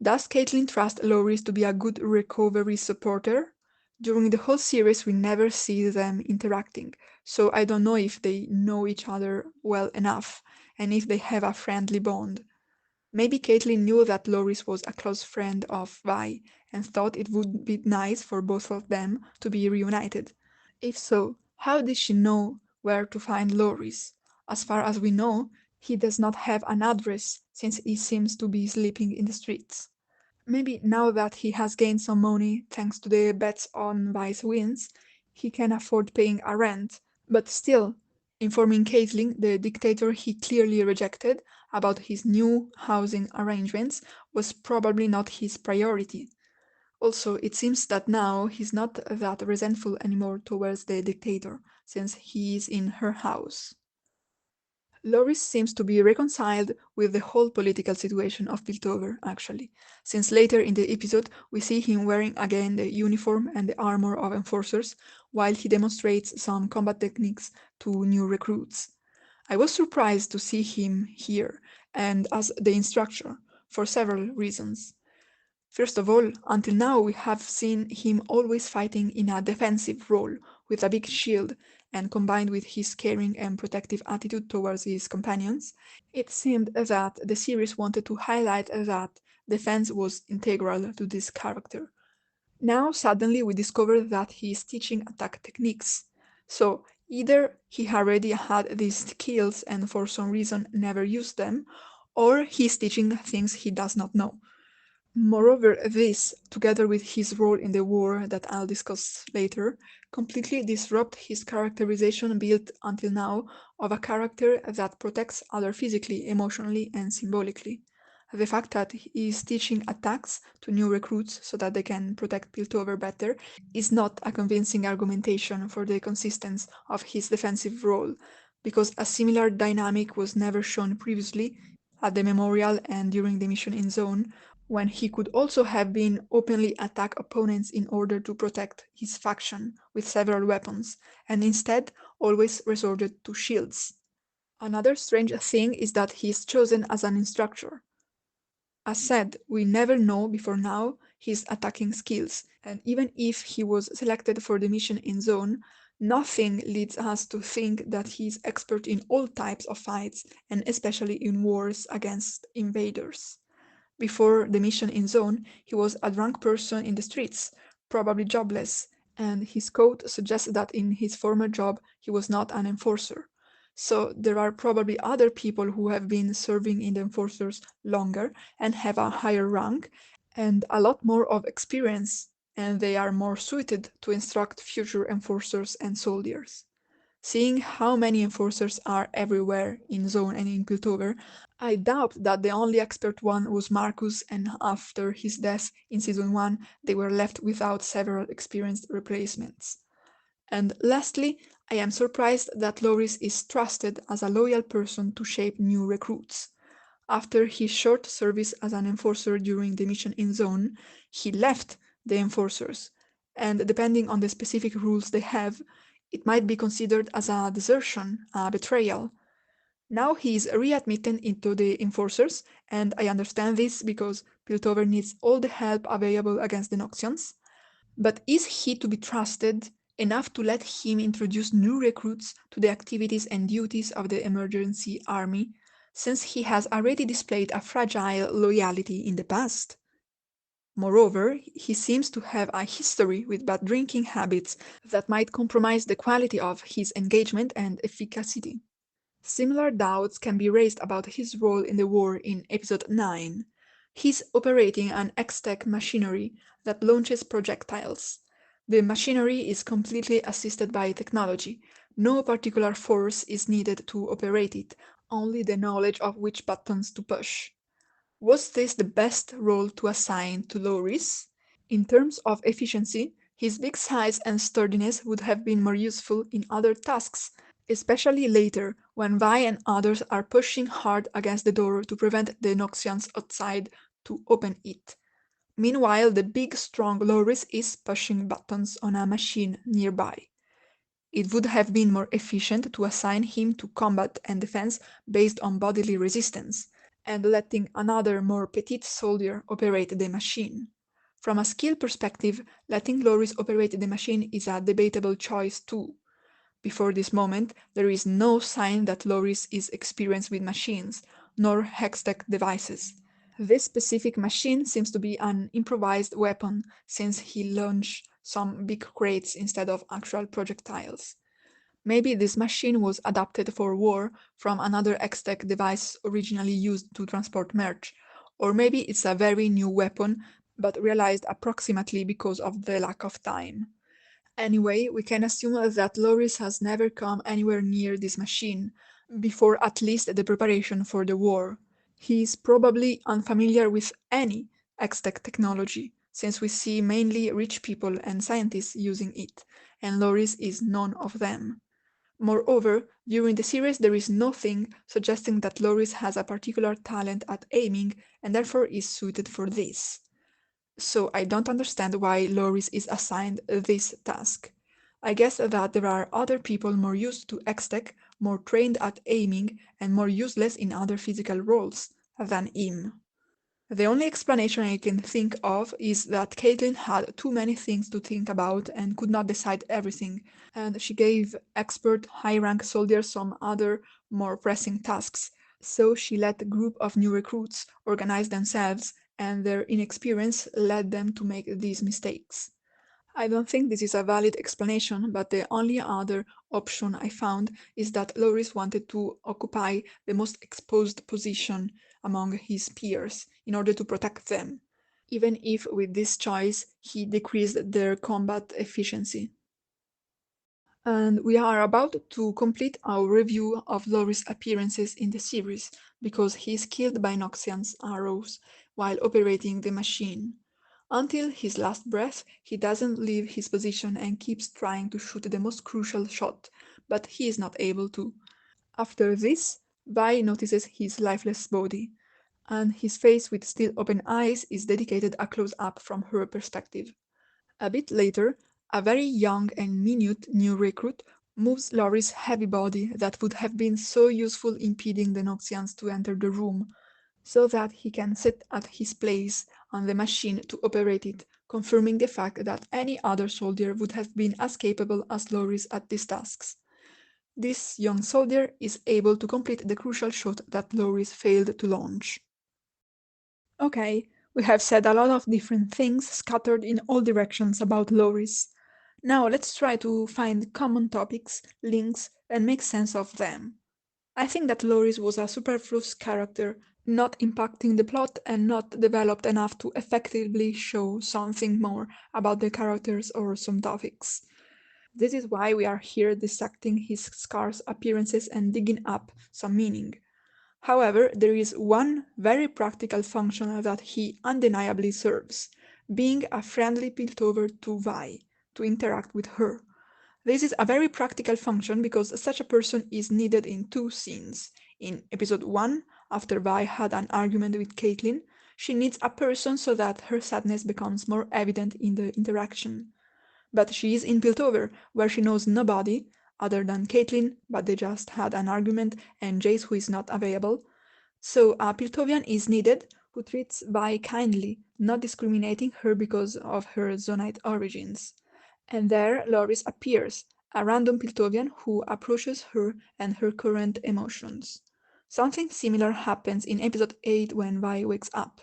Does Caitlyn trust Loris to be a good recovery supporter? During the whole series we never see them interacting, so I don't know if they know each other well enough, and if they have a friendly bond. Maybe Caitlyn knew that Loris was a close friend of Vi, and thought it would be nice for both of them to be reunited. If so, how did she know where to find Loris? As far as we know, he does not have an address, since he seems to be sleeping in the streets. Maybe now that he has gained some money thanks to the bets on Vi's wins, he can afford paying a rent, but still, informing Caitlyn, the dictator he clearly rejected, about his new housing arrangements was probably not his priority. Also, it seems that now he's not that resentful anymore towards the dictator, since he is in her house. Loris seems to be reconciled with the whole political situation of Piltover, actually, since later in the episode we see him wearing again the uniform and the armor of enforcers, while he demonstrates some combat techniques to new recruits. I was surprised to see him here, and as the instructor, for several reasons. First of all, until now we have seen him always fighting in a defensive role, with a big shield, and combined with his caring and protective attitude towards his companions, it seemed that the series wanted to highlight that defense was integral to this character. Now suddenly we discover that he is teaching attack techniques. So either he already had these skills and for some reason never used them, or he's teaching things he does not know. Moreover, this, together with his role in the war that I'll discuss later, completely disrupt his characterization built until now of a character that protects others physically, emotionally, and symbolically. The fact that he is teaching attacks to new recruits so that they can protect Piltover better is not a convincing argumentation for the consistency of his defensive role, because a similar dynamic was never shown previously at the memorial and during the mission in Zaun, when he could also have been openly attack opponents in order to protect his faction with several weapons, and instead always resorted to shields. Another strange thing is that he is chosen as an instructor. As said, we never know before now his attacking skills, and even if he was selected for the mission in Zaun, nothing leads us to think that he is expert in all types of fights, and especially in wars against invaders. Before the mission in Zaun, he was a drunk person in the streets, probably jobless, and his code suggests that in his former job he was not an enforcer. So there are probably other people who have been serving in the enforcers longer and have a higher rank and a lot more of experience, and they are more suited to instruct future enforcers and soldiers. Seeing how many enforcers are everywhere in Zaun and in Piltover, I doubt that the only expert one was Marcus, and after his death in Season 1 they were left without several experienced replacements. And lastly, I am surprised that Loris is trusted as a loyal person to shape new recruits. After his short service as an enforcer during the mission in Zaun, he left the enforcers, and depending on the specific rules they have, it might be considered as a desertion, a betrayal. Now he is readmitted into the enforcers, and I understand this because Piltover needs all the help available against the Noxians. But is he to be trusted enough to let him introduce new recruits to the activities and duties of the emergency army, since he has already displayed a fragile loyalty in the past? Moreover, he seems to have a history with bad drinking habits that might compromise the quality of his engagement and efficacy. Similar doubts can be raised about his role in the war in episode 9. He's operating an hextech machinery that launches projectiles. The machinery is completely assisted by technology. No particular force is needed to operate it, only the knowledge of which buttons to push. Was this the best role to assign to Loris? In terms of efficiency, his big size and sturdiness would have been more useful in other tasks, especially later when Vi and others are pushing hard against the door to prevent the Noxians outside to open it. Meanwhile, the big strong Loris is pushing buttons on a machine nearby. It would have been more efficient to assign him to combat and defense based on bodily resistance, and letting another more petite soldier operate the machine. From a skill perspective, letting Loris operate the machine is a debatable choice too. Before this moment, there is no sign that Loris is experienced with machines, nor hextech devices. This specific machine seems to be an improvised weapon, since he launched some big crates instead of actual projectiles. Maybe this machine was adapted for war from another hextech device originally used to transport merch, or maybe it's a very new weapon, but realized approximately because of the lack of time. Anyway, we can assume that Loris has never come anywhere near this machine, before at least the preparation for the war. He is probably unfamiliar with any X-Tech technology, since we see mainly rich people and scientists using it, and Loris is none of them. Moreover, during the series there is nothing suggesting that Loris has a particular talent at aiming and therefore is suited for this. So I don't understand why Loris is assigned this task. I guess that there are other people more used to X-Tech, more trained at aiming, and more useless in other physical roles than him. The only explanation I can think of is that Caitlyn had too many things to think about and could not decide everything, and she gave expert high-rank soldiers some other, more pressing tasks. So she let a group of new recruits organize themselves, and their inexperience led them to make these mistakes. I don't think this is a valid explanation, but the only other option I found is that Loris wanted to occupy the most exposed position among his peers in order to protect them, even if with this choice he decreased their combat efficiency. And we are about to complete our review of Loris' appearances in the series, because he is killed by Noxian's arrows while operating the machine. Until his last breath, he doesn't leave his position and keeps trying to shoot the most crucial shot, but he is not able to. After this, Vi notices his lifeless body, and his face with still open eyes is dedicated a close-up from her perspective. A bit later, a very young and minute new recruit moves Loris' heavy body that would have been so useful impeding the Noxians to enter the room, so that he can sit at his place on the machine to operate it, confirming the fact that any other soldier would have been as capable as Loris at these tasks. This young soldier is able to complete the crucial shot that Loris failed to launch. Okay, we have said a lot of different things scattered in all directions about Loris. Now let's try to find common topics, links, and make sense of them. I think that Loris was a superfluous character, not impacting the plot and not developed enough to effectively show something more about the characters or some topics. This is why we are here dissecting his scarce appearances and digging up some meaning. However, there is one very practical function that he undeniably serves, being a friendly Piltover to Vi, to interact with her. This is a very practical function because such a person is needed in two scenes. In episode 1, after Vi had an argument with Caitlyn, she needs a person so that her sadness becomes more evident in the interaction. But she is in Piltover, where she knows nobody other than Caitlyn, but they just had an argument, and Jace, who is not available. So a Piltovian is needed who treats Vi kindly, not discriminating her because of her Zonite origins. And there Loris appears, a random Piltovian who approaches her and her current emotions. Something similar happens in episode 8 when Vi wakes up.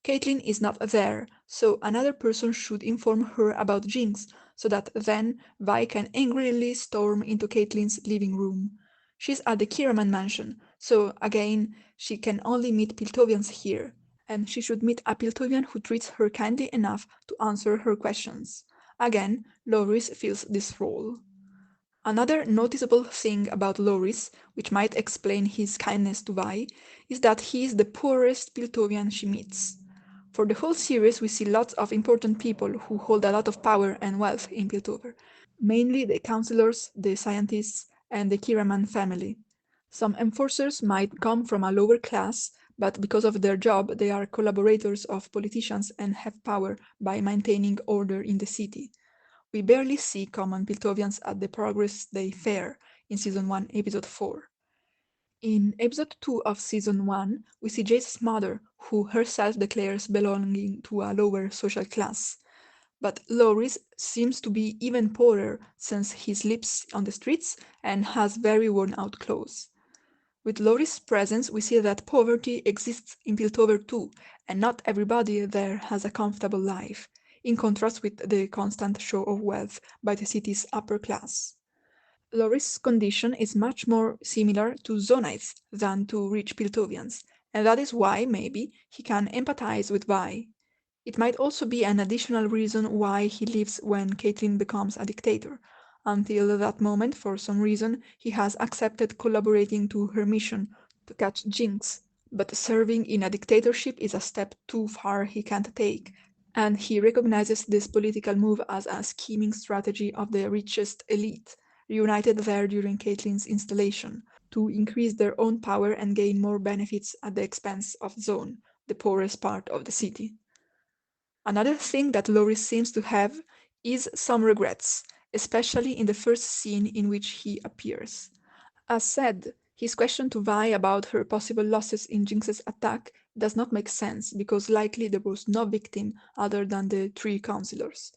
Caitlyn is not there, so another person should inform her about Jinx, so that then Vi can angrily storm into Caitlyn's living room. She's at the Kiraman mansion, so again, she can only meet Piltovians here, and she should meet a Piltovian who treats her kindly enough to answer her questions. Again, Loris fills this role. Another noticeable thing about Loris, which might explain his kindness to Vi, is that he is the poorest Piltovian she meets. For the whole series, we see lots of important people who hold a lot of power and wealth in Piltover, mainly the counselors, the scientists, and the Kiraman family. Some enforcers might come from a lower class, but because of their job, they are collaborators of politicians and have power by maintaining order in the city. We barely see common Piltovians at the Progress Day Fair in Season 1, Episode 4. In Episode 2 of Season 1, we see Jace's mother, who herself declares belonging to a lower social class. But Loris seems to be even poorer since he sleeps on the streets and has very worn out clothes. With Loris' presence, we see that poverty exists in Piltover too, and not everybody there has a comfortable life, in contrast with the constant show of wealth by the city's upper class. Loris' condition is much more similar to Zonites than to rich Piltovians, and that is why, maybe, he can empathize with Vi. It might also be an additional reason why he leaves when Caitlyn becomes a dictator. Until that moment, for some reason, he has accepted collaborating to her mission to catch Jinx. But serving in a dictatorship is a step too far he can't take, and he recognizes this political move as a scheming strategy of the richest elite, reunited there during Caitlyn's installation, to increase their own power and gain more benefits at the expense of Zaun, the poorest part of the city. Another thing that Loris seems to have is some regrets, especially in the first scene in which he appears. As said, his question to Vi about her possible losses in Jinx's attack does not make sense because likely there was no victim other than the three counselors.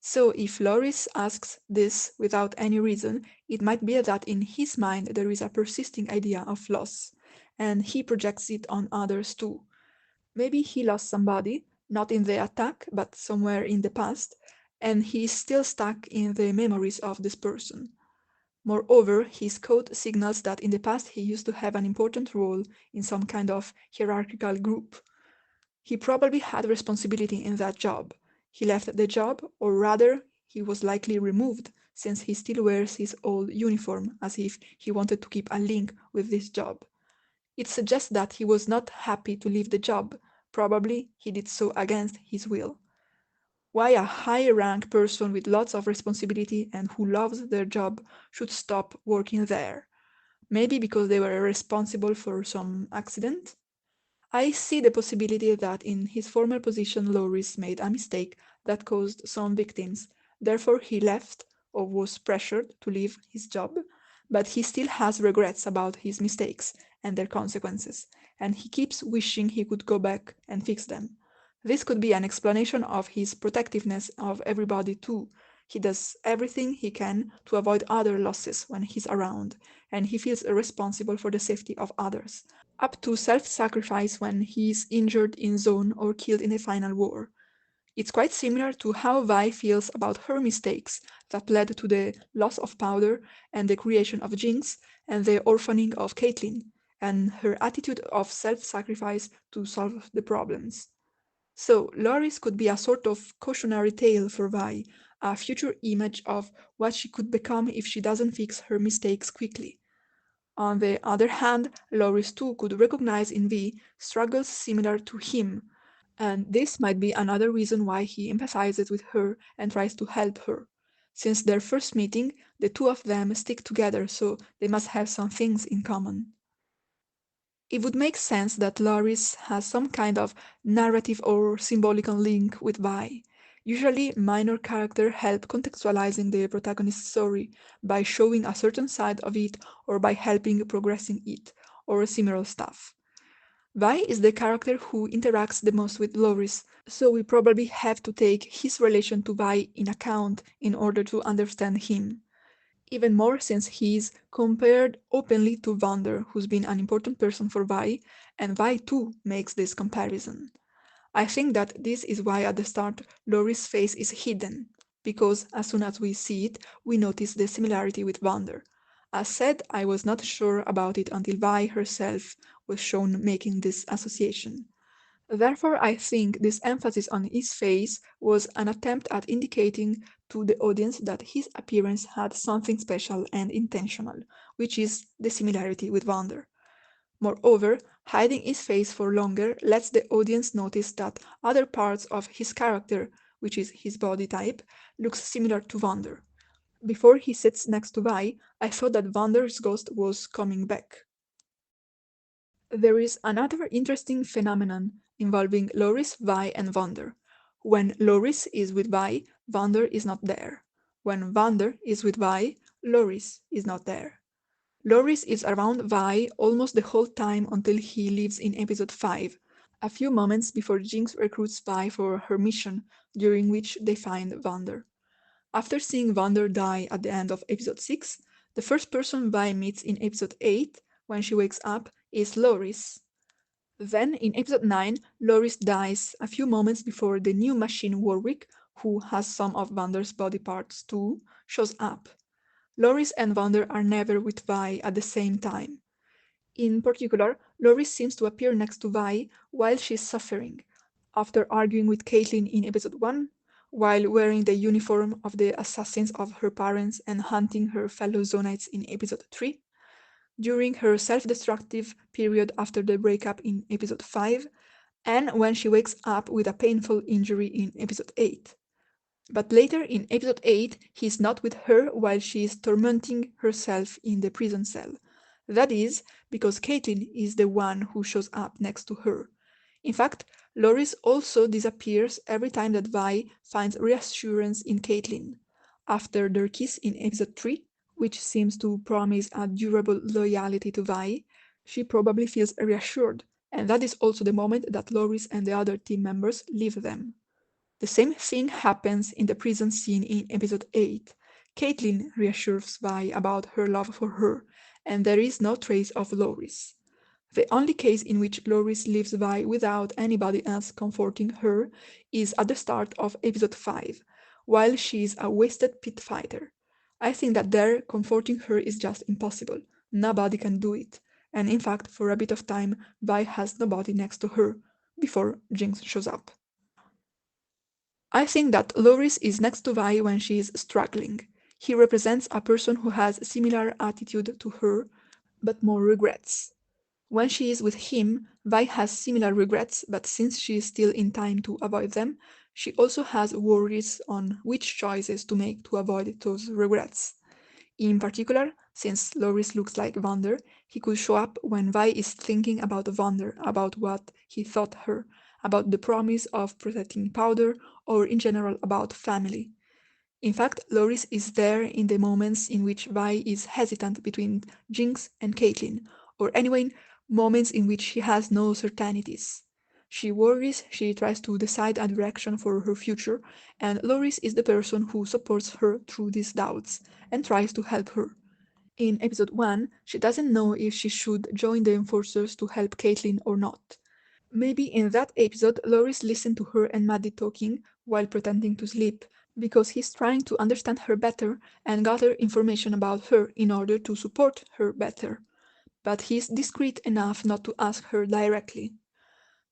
So if Loris asks this without any reason, it might be that in his mind there is a persisting idea of loss, and he projects it on others too. Maybe he lost somebody, not in the attack, but somewhere in the past, and he is still stuck in the memories of this person. Moreover, his code signals that in the past he used to have an important role in some kind of hierarchical group. He probably had responsibility in that job. He left the job, or rather, he was likely removed, since he still wears his old uniform as if he wanted to keep a link with this job. It suggests that he was not happy to leave the job. Probably he did so against his will. Why a high rank person with lots of responsibility and who loves their job should stop working there? Maybe because they were responsible for some accident? I see the possibility that in his former position Loris made a mistake that caused some victims, therefore he left or was pressured to leave his job, but he still has regrets about his mistakes and their consequences, and he keeps wishing he could go back and fix them. This could be an explanation of his protectiveness of everybody too. He does everything he can to avoid other losses when he's around, and he feels responsible for the safety of others, up to self-sacrifice when he is injured in Zaun or killed in the final war. It's quite similar to how Vi feels about her mistakes that led to the loss of powder and the creation of Jinx and the orphaning of Caitlyn, and her attitude of self-sacrifice to solve the problems. So, Loris could be a sort of cautionary tale for Vi, a future image of what she could become if she doesn't fix her mistakes quickly. On the other hand, Loris too could recognize in Vi struggles similar to him, and this might be another reason why he empathizes with her and tries to help her. Since their first meeting, the two of them stick together, so they must have some things in common. It would make sense that Loris has some kind of narrative or symbolical link with Vi. Usually, minor characters help contextualizing the protagonist's story by showing a certain side of it or by helping progressing it, or similar stuff. Vi is the character who interacts the most with Loris, so we probably have to take his relation to Vi in account in order to understand him. Even more since he's compared openly to Vander, who's been an important person for Vi, and Vi too makes this comparison. I think that this is why at the start Loris' face is hidden, because as soon as we see it, we notice the similarity with Vander. As said, I was not sure about it until Vi herself was shown making this association. Therefore, I think this emphasis on his face was an attempt at indicating to the audience that his appearance had something special and intentional, which is the similarity with Vander. Moreover, hiding his face for longer lets the audience notice that other parts of his character, which is his body type, looks similar to Vander. Before he sits next to Vi, I thought that Vander's ghost was coming back. There is another interesting phenomenon involving Loris, Vi, and Vander. When Loris is with Vi, Vander is not there. When Vander is with Vi, Loris is not there. Loris is around Vi almost the whole time until he leaves in episode 5, a few moments before Jinx recruits Vi for her mission, during which they find Vander. After seeing Vander die at the end of episode 6, the first person Vi meets in episode 8, when she wakes up, is Loris. Then, in episode 9, Loris dies a few moments before the new machine Warwick, who has some of Vander's body parts too, shows up. Loris and Vander are never with Vi at the same time. In particular, Loris seems to appear next to Vi while she's suffering, after arguing with Caitlyn in episode 1, while wearing the uniform of the assassins of her parents and hunting her fellow Zaunites in episode 3, during her self-destructive period after the breakup in episode 5, and when she wakes up with a painful injury in episode 8. But later in episode 8, he's not with her while she is tormenting herself in the prison cell. That is, because Caitlyn is the one who shows up next to her. In fact, Loris also disappears every time that Vi finds reassurance in Caitlyn. After their kiss in episode 3, which seems to promise a durable loyalty to Vi, she probably feels reassured, and that is also the moment that Loris and the other team members leave them. The same thing happens in the prison scene in episode 8. Caitlyn reassures Vi about her love for her, and there is no trace of Loris. The only case in which Loris leaves Vi without anybody else comforting her is at the start of episode 5, while she is a wasted pit fighter. I think that there comforting her is just impossible. Nobody can do it. And in fact, for a bit of time, Vi has nobody next to her, before Jinx shows up. I think that Loris is next to Vi when she is struggling. He represents a person who has a similar attitude to her, but more regrets. When she is with him, Vi has similar regrets, but since she is still in time to avoid them, she also has worries on which choices to make to avoid those regrets. In particular, since Loris looks like Vander, he could show up when Vi is thinking about Vander, about what he thought her, about the promise of protecting Powder, or in general about family. In fact, Loris is there in the moments in which Vi is hesitant between Jinx and Caitlyn, or anyway, moments in which she has no certainties. She worries, she tries to decide a direction for her future, and Loris is the person who supports her through these doubts and tries to help her. In episode 1, she doesn't know if she should join the Enforcers to help Caitlyn or not. Maybe in that episode, Loris listened to her and Maddie talking while pretending to sleep, because he's trying to understand her better and gather information about her in order to support her better. But he's discreet enough not to ask her directly.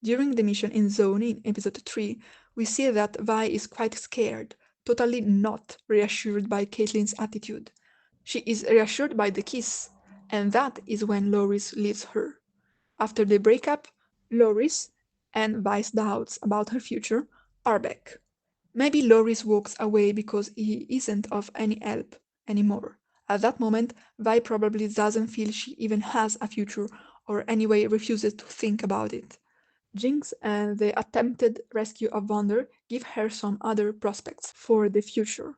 During the mission in Zaun in episode 3, we see that Vi is quite scared, totally not reassured by Caitlyn's attitude. She is reassured by the kiss, and that is when Loris leaves her. After the breakup, Loris and Vi's doubts about her future are back. Maybe Loris walks away because he isn't of any help anymore. At that moment, Vi probably doesn't feel she even has a future or anyway refuses to think about it. Jinx and the attempted rescue of Vander give her some other prospects for the future.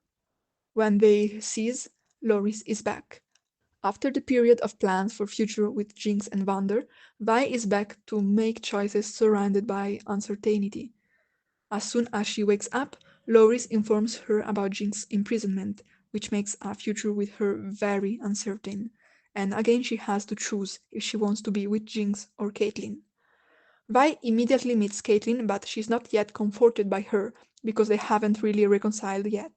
When they cease, Loris is back. After the period of plans for future with Jinx and Vander, Vi is back to make choices surrounded by uncertainty. As soon as she wakes up, Loris informs her about Jinx's imprisonment, which makes a future with her very uncertain. And again she has to choose if she wants to be with Jinx or Caitlyn. Vi immediately meets Caitlyn, but she's not yet comforted by her, because they haven't really reconciled yet.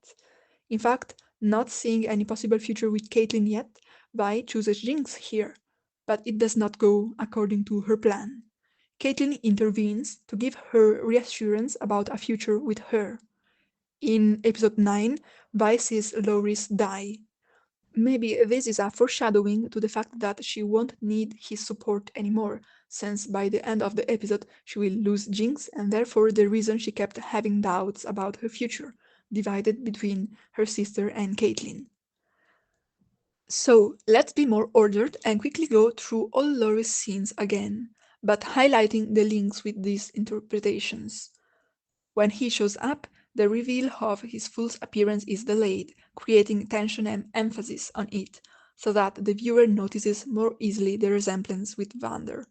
In fact, not seeing any possible future with Caitlyn yet, Vi chooses Jinx here, but it does not go according to her plan. Caitlyn intervenes to give her reassurance about a future with her. In episode 9, Vi sees Loris die. Maybe this is a foreshadowing to the fact that she won't need his support anymore, since by the end of the episode she will lose Jinx, and therefore the reason she kept having doubts about her future, divided between her sister and Caitlyn. So let's be more ordered and quickly go through all Loris scenes again, but highlighting the links with these interpretations. When he shows up, the reveal of his full appearance is delayed, creating tension and emphasis on it, so that the viewer notices more easily the resemblance with Vander.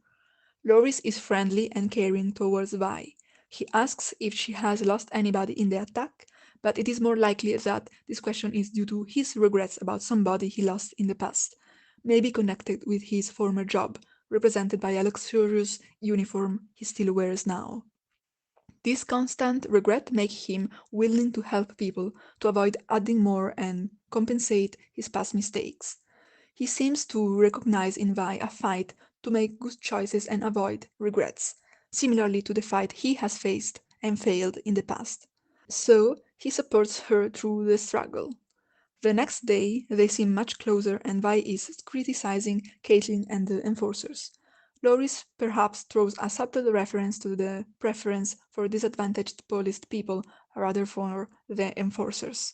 Loris is friendly and caring towards Vi. He asks if she has lost anybody in the attack, but it is more likely that this question is due to his regrets about somebody he lost in the past, maybe connected with his former job, represented by a luxurious uniform he still wears now. This constant regret makes him willing to help people, to avoid adding more and compensate his past mistakes. He seems to recognize in Vi a fight to make good choices and avoid regrets, similarly to the fight he has faced and failed in the past. So he supports her through the struggle. The next day, they seem much closer and Vi is criticizing Caitlyn and the enforcers. Loris perhaps throws a subtle reference to the preference for disadvantaged policed people rather for the enforcers,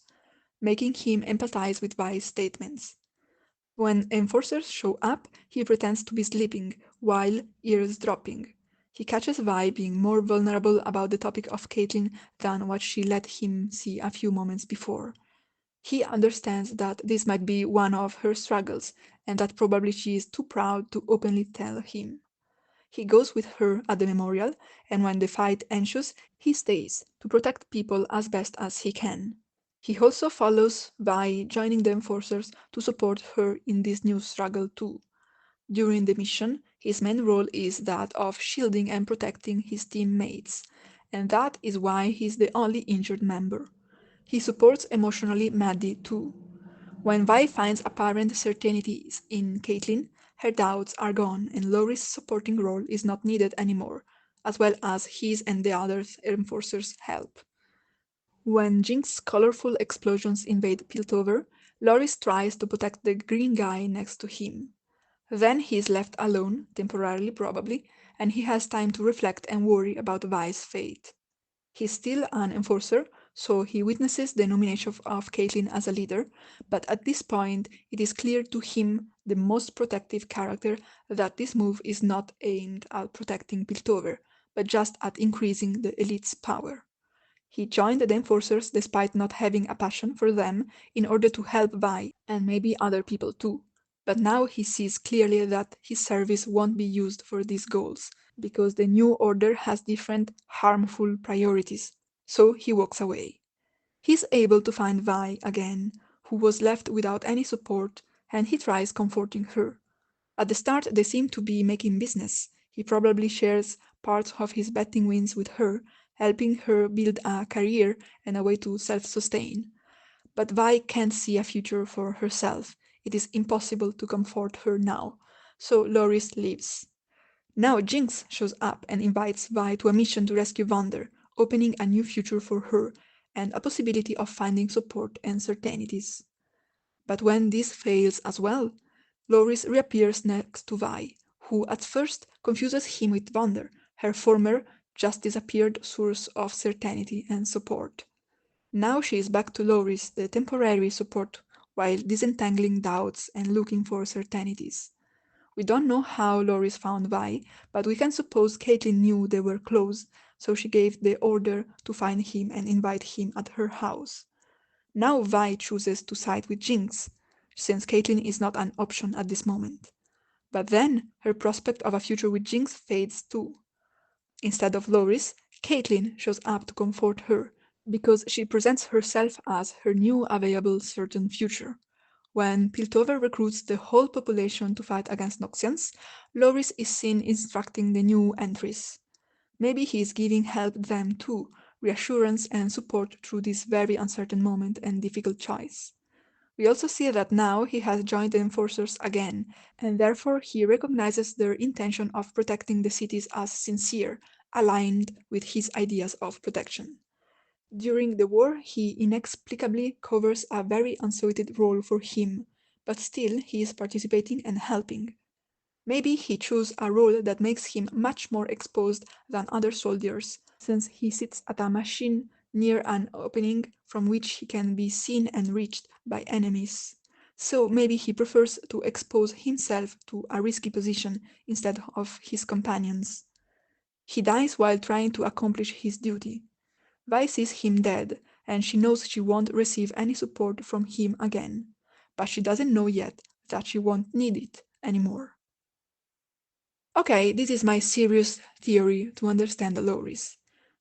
making him empathize with Vi's statements. When enforcers show up, he pretends to be sleeping, while eavesdropping. He catches Vi being more vulnerable about the topic of Caitlyn than what she let him see a few moments before. He understands that this might be one of her struggles, and that probably she is too proud to openly tell him. He goes with her at the memorial, and when the fight ensues, he stays to protect people as best as he can. He also follows by joining the enforcers to support her in this new struggle too. During the mission, his main role is that of shielding and protecting his teammates, and that is why he's the only injured member. He supports emotionally Maddie too. When Vi finds apparent certainties in Caitlyn, her doubts are gone and Lori's supporting role is not needed anymore, as well as his and the other enforcers' help. When Jinx's colorful explosions invade Piltover, Loris tries to protect the green guy next to him. Then he is left alone, temporarily probably, and he has time to reflect and worry about Vi's fate. He's still an enforcer, so he witnesses the nomination of Caitlyn as a leader, but at this point it is clear to him, the most protective character, that this move is not aimed at protecting Piltover, but just at increasing the elite's power. He joined the enforcers despite not having a passion for them in order to help Vi, and maybe other people too. But now he sees clearly that his service won't be used for these goals, because the new order has different harmful priorities, so he walks away. He's able to find Vi again, who was left without any support, and he tries comforting her. At the start they seem to be making business. He probably shares parts of his betting wins with her, helping her build a career and a way to self-sustain. But Vi can't see a future for herself. It is impossible to comfort her now. So Loris leaves. Now Jinx shows up and invites Vi to a mission to rescue Vander, opening a new future for her and a possibility of finding support and certainties. But when this fails as well, Loris reappears next to Vi, who at first confuses him with Vander, her former just disappeared source of certainty and support. Now she is back to Loris, the temporary support, while disentangling doubts and looking for certainties. We don't know how Loris found Vi, but we can suppose Caitlyn knew they were close, so she gave the order to find him and invite him at her house. Now Vi chooses to side with Jinx, since Caitlyn is not an option at this moment. But then her prospect of a future with Jinx fades too. Instead of Loris, Caitlyn shows up to comfort her, because she presents herself as her new available certain future. When Piltover recruits the whole population to fight against Noxians, Loris is seen instructing the new entries. Maybe he is giving help them too, reassurance and support through this very uncertain moment and difficult choice. We also see that now he has joined the Enforcers again, and therefore he recognizes their intention of protecting the cities as sincere, aligned with his ideas of protection. During the war, he inexplicably covers a very unsuited role for him, but still he is participating and helping. Maybe he chose a role that makes him much more exposed than other soldiers, since he sits at a machine near an opening from which he can be seen and reached by enemies. So maybe he prefers to expose himself to a risky position instead of his companions. He dies while trying to accomplish his duty. Vi sees him dead, and she knows she won't receive any support from him again, but she doesn't know yet that she won't need it anymore. Okay, this is my serious theory to understand Loris.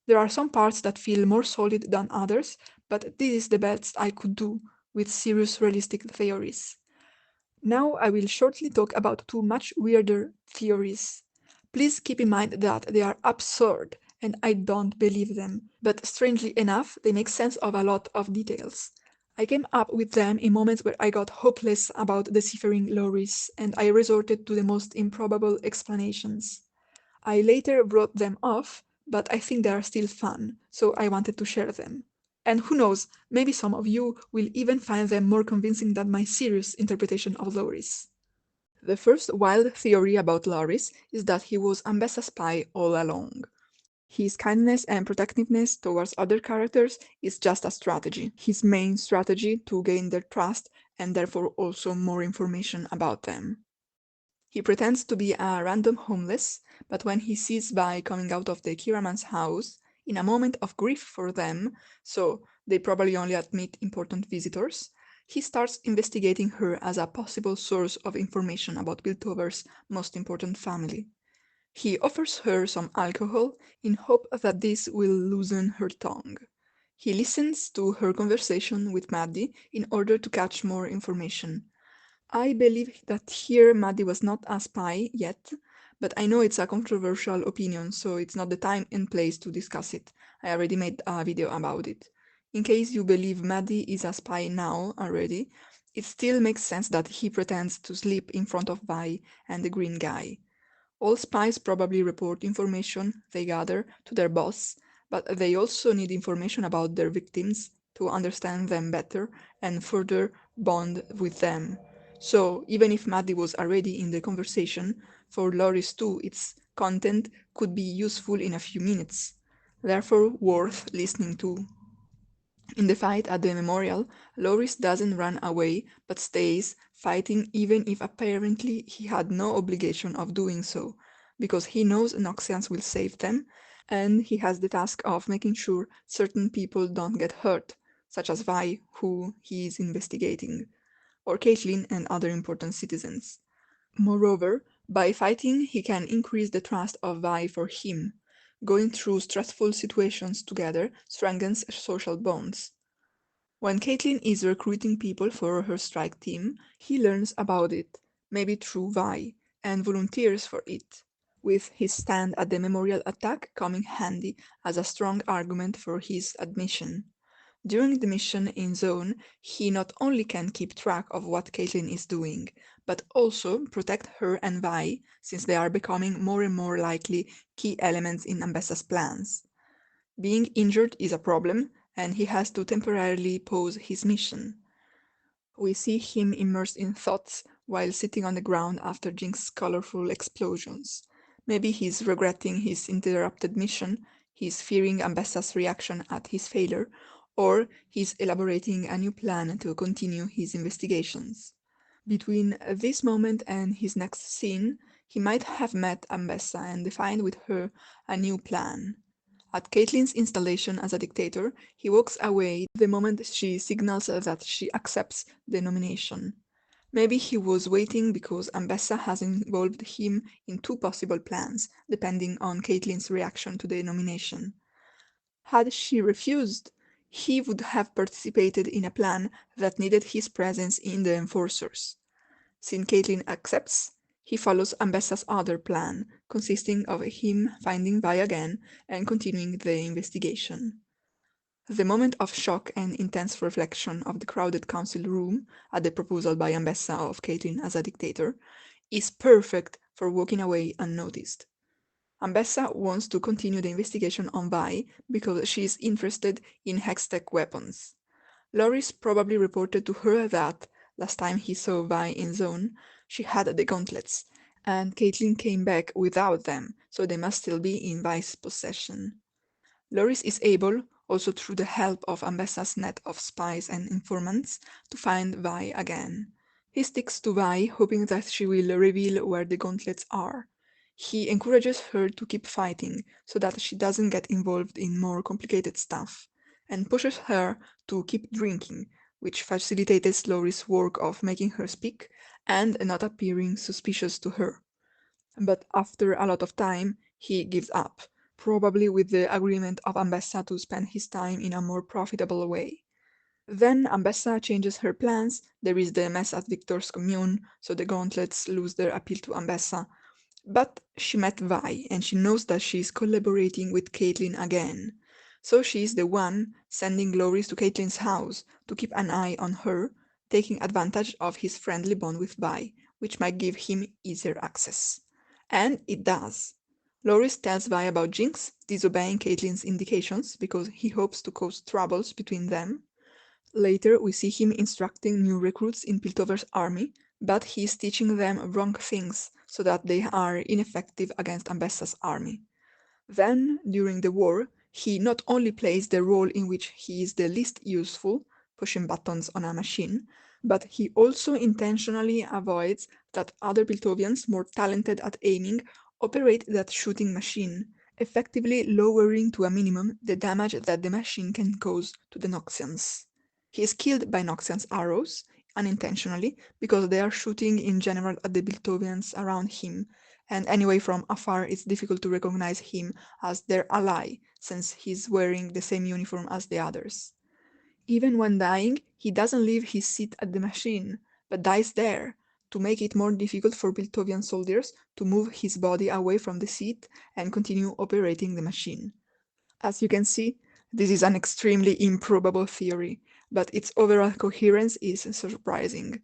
There are some parts that feel more solid than others, but this is the best I could do with serious realistic theories. Now I will shortly talk about two much weirder theories. Please keep in mind that they are absurd and I don't believe them, but strangely enough, they make sense of a lot of details. I came up with them in moments where I got hopeless about deciphering Loris, and I resorted to the most improbable explanations. I later wrote them off, but I think they are still fun, so I wanted to share them. And who knows, maybe some of you will even find them more convincing than my serious interpretation of Loris. The first wild theory about Loris is that he was Ambessa's spy all along. His kindness and protectiveness towards other characters is just a strategy, his main strategy to gain their trust and therefore also more information about them. He pretends to be a random homeless, but when he sees Vi coming out of the Kiraman's house, in a moment of grief for them, so they probably only admit important visitors, he starts investigating her as a possible source of information about Piltover's most important family. He offers her some alcohol in hope that this will loosen her tongue. He listens to her conversation with Maddie in order to catch more information. I believe that here Maddie was not a spy yet, but I know it's a controversial opinion, so it's not the time and place to discuss it. I already made a video about it. In case you believe Maddie is a spy now already, it still makes sense that he pretends to sleep in front of Vi and the green guy. All spies probably report information they gather to their boss, but they also need information about their victims to understand them better and further bond with them. So even if Maddie was already in the conversation, for Loris too its content could be useful in a few minutes, therefore worth listening to. In the fight at the memorial, Loris doesn't run away but stays fighting even if apparently he had no obligation of doing so, because he knows Noxians will save them, and he has the task of making sure certain people don't get hurt, such as Vi, who he is investigating, or Caitlyn and other important citizens. Moreover, by fighting he can increase the trust of Vi for him. Going through stressful situations together strengthens social bonds. When Caitlyn is recruiting people for her strike team, he learns about it, maybe through Vi, and volunteers for it. with his stand at the memorial attack coming handy as a strong argument for his admission. During the mission in Zaun, he not only can keep track of what Caitlyn is doing, but also protect her and Vi, since they are becoming more and more likely key elements in Ambessa's plans. Being injured is a problem, and he has to temporarily pause his mission. We see him immersed in thoughts while sitting on the ground after Jinx's colorful explosions. Maybe he's regretting his interrupted mission, he's fearing Ambessa's reaction at his failure, or he's elaborating a new plan to continue his investigations. Between this moment and his next scene, he might have met Ambessa and defined with her a new plan. At Caitlyn's installation as a dictator, he walks away the moment she signals that she accepts the nomination. Maybe he was waiting because Ambessa has involved him in two possible plans, depending on Caitlyn's reaction to the nomination. Had she refused, he would have participated in a plan that needed his presence in the Enforcers. Since Caitlyn accepts, he follows Ambessa's other plan, consisting of him finding Vi again and continuing the investigation. The moment of shock and intense reflection of the crowded council room at the proposal by Ambessa of Caitlyn as a dictator is perfect for walking away unnoticed. Ambessa wants to continue the investigation on Vi because she is interested in hextech weapons. Loris probably reported to her that, last time he saw Vi in Zaun, she had the gauntlets, and Caitlyn came back without them, so they must still be in Vi's possession. Loris is able, also through the help of Ambessa's net of spies and informants, to find Vi again. He sticks to Vi, hoping that she will reveal where the gauntlets are. He encourages her to keep fighting, so that she doesn't get involved in more complicated stuff, and pushes her to keep drinking, which facilitates Loris' work of making her speak and not appearing suspicious to her. But after a lot of time, he gives up, probably with the agreement of Ambessa to spend his time in a more profitable way. Then Ambessa changes her plans, there is the mess at Victor's commune, so the gauntlets lose their appeal to Ambessa. But she met Vi, and she knows that she is collaborating with Caitlyn again. So she is the one sending Loris to Caitlyn's house to keep an eye on her, taking advantage of his friendly bond with Vi, which might give him easier access. And it does. Loris tells Vi about Jinx, disobeying Caitlyn's indications because he hopes to cause troubles between them. Later, we see him instructing new recruits in Piltover's army, but he's teaching them wrong things so that they are ineffective against Ambessa's army. Then, during the war, he not only plays the role in which he is the least useful, pushing buttons on a machine, but he also intentionally avoids that other Piltovians more talented at aiming operate that shooting machine, effectively lowering to a minimum the damage that the machine can cause to the Noxians. He is killed by Noxians' arrows, unintentionally, because they are shooting in general at the Piltovians around him, and anyway from afar it's difficult to recognize him as their ally, since he's wearing the same uniform as the others. Even when dying, he doesn't leave his seat at the machine, but dies there, to make it more difficult for Piltovian soldiers to move his body away from the seat and continue operating the machine. As you can see, this is an extremely improbable theory, but its overall coherence is surprising.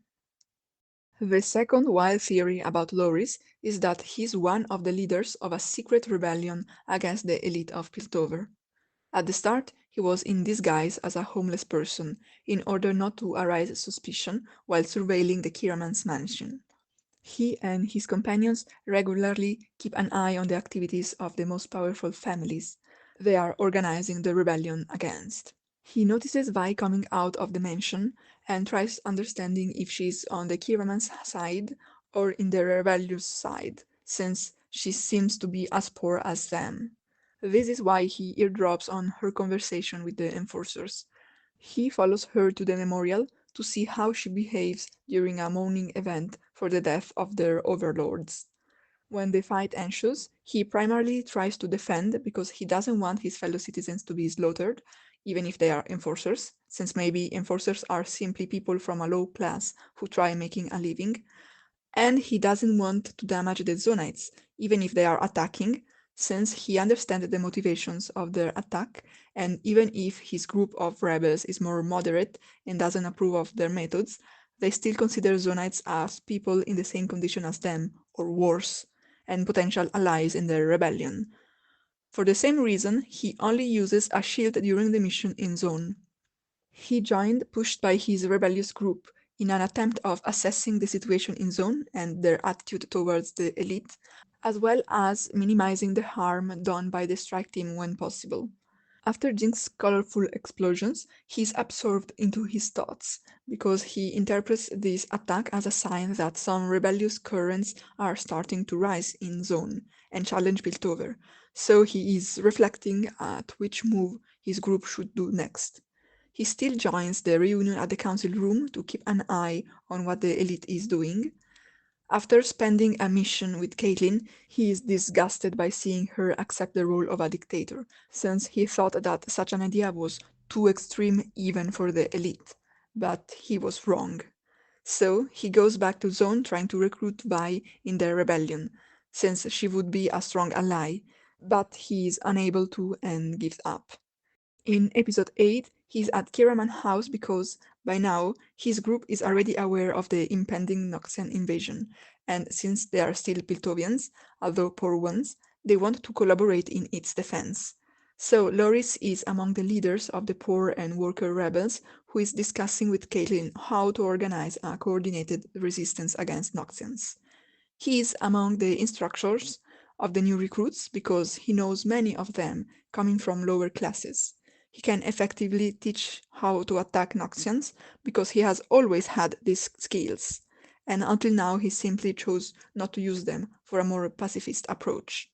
The second wild theory about Loris is that he's one of the leaders of a secret rebellion against the elite of Piltover. At the start, he was in disguise as a homeless person, in order not to arouse suspicion while surveilling the Kiraman's mansion. He and his companions regularly keep an eye on the activities of the most powerful families they are organizing the rebellion against. He notices Vi coming out of the mansion and tries understanding if she's on the Kiraman's side or in the rebellious side, since she seems to be as poor as them. This is why he eardrops on her conversation with the enforcers. He follows her to the memorial to see how she behaves during a mourning event for the death of their overlords. When the fight ensues, he primarily tries to defend because he doesn't want his fellow citizens to be slaughtered, even if they are enforcers, since maybe enforcers are simply people from a low class who try making a living. And he doesn't want to damage the Zaunites, even if they are attacking, since he understands the motivations of their attack, and even if his group of rebels is more moderate and doesn't approve of their methods, they still consider Zaunites as people in the same condition as them, or worse, and potential allies in their rebellion. For the same reason, he only uses a shield during the mission in Zaun. He joined, pushed by his rebellious group, in an attempt of assessing the situation in Zaun and their attitude towards the elite, as well as minimizing the harm done by the strike team when possible. After Jinx's colorful explosions, he is absorbed into his thoughts, because he interprets this attack as a sign that some rebellious currents are starting to rise in Zaun and challenge Piltover, so he is reflecting at which move his group should do next. He still joins the reunion at the council room to keep an eye on what the elite is doing. After spending a mission with Caitlyn, he is disgusted by seeing her accept the role of a dictator, since he thought that such an idea was too extreme even for the elite. But he was wrong. So he goes back to Zaun trying to recruit Vi in their rebellion, since she would be a strong ally, but he is unable to and gives up. In episode 8, he's at Kiraman's house because, by now, his group is already aware of the impending Noxian invasion, and since they are still Piltovians, although poor ones, they want to collaborate in its defense. So Loris is among the leaders of the poor and worker rebels who is discussing with Caitlyn how to organize a coordinated resistance against Noxians. He is among the instructors of the new recruits because he knows many of them coming from lower classes. He can effectively teach how to attack Noxians because he has always had these skills, and until now he simply chose not to use them for a more pacifist approach.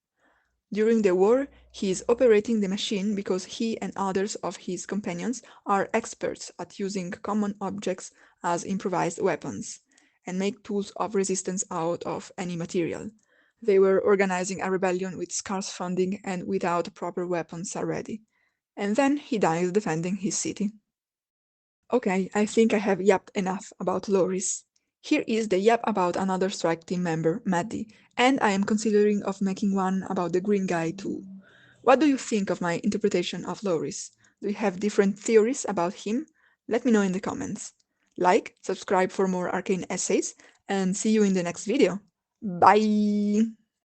During the war, he is operating the machine because he and others of his companions are experts at using common objects as improvised weapons, and make tools of resistance out of any material. They were organizing a rebellion with scarce funding and without proper weapons already. And then he dies defending his city. Okay, I think I have yapped enough about Loris. Here is the yap about another strike team member, Maddie, and I am considering of making one about the green guy too. What do you think of my interpretation of Loris? Do you have different theories about him? Let me know in the comments. Like, subscribe for more arcane essays, and see you in the next video. Bye!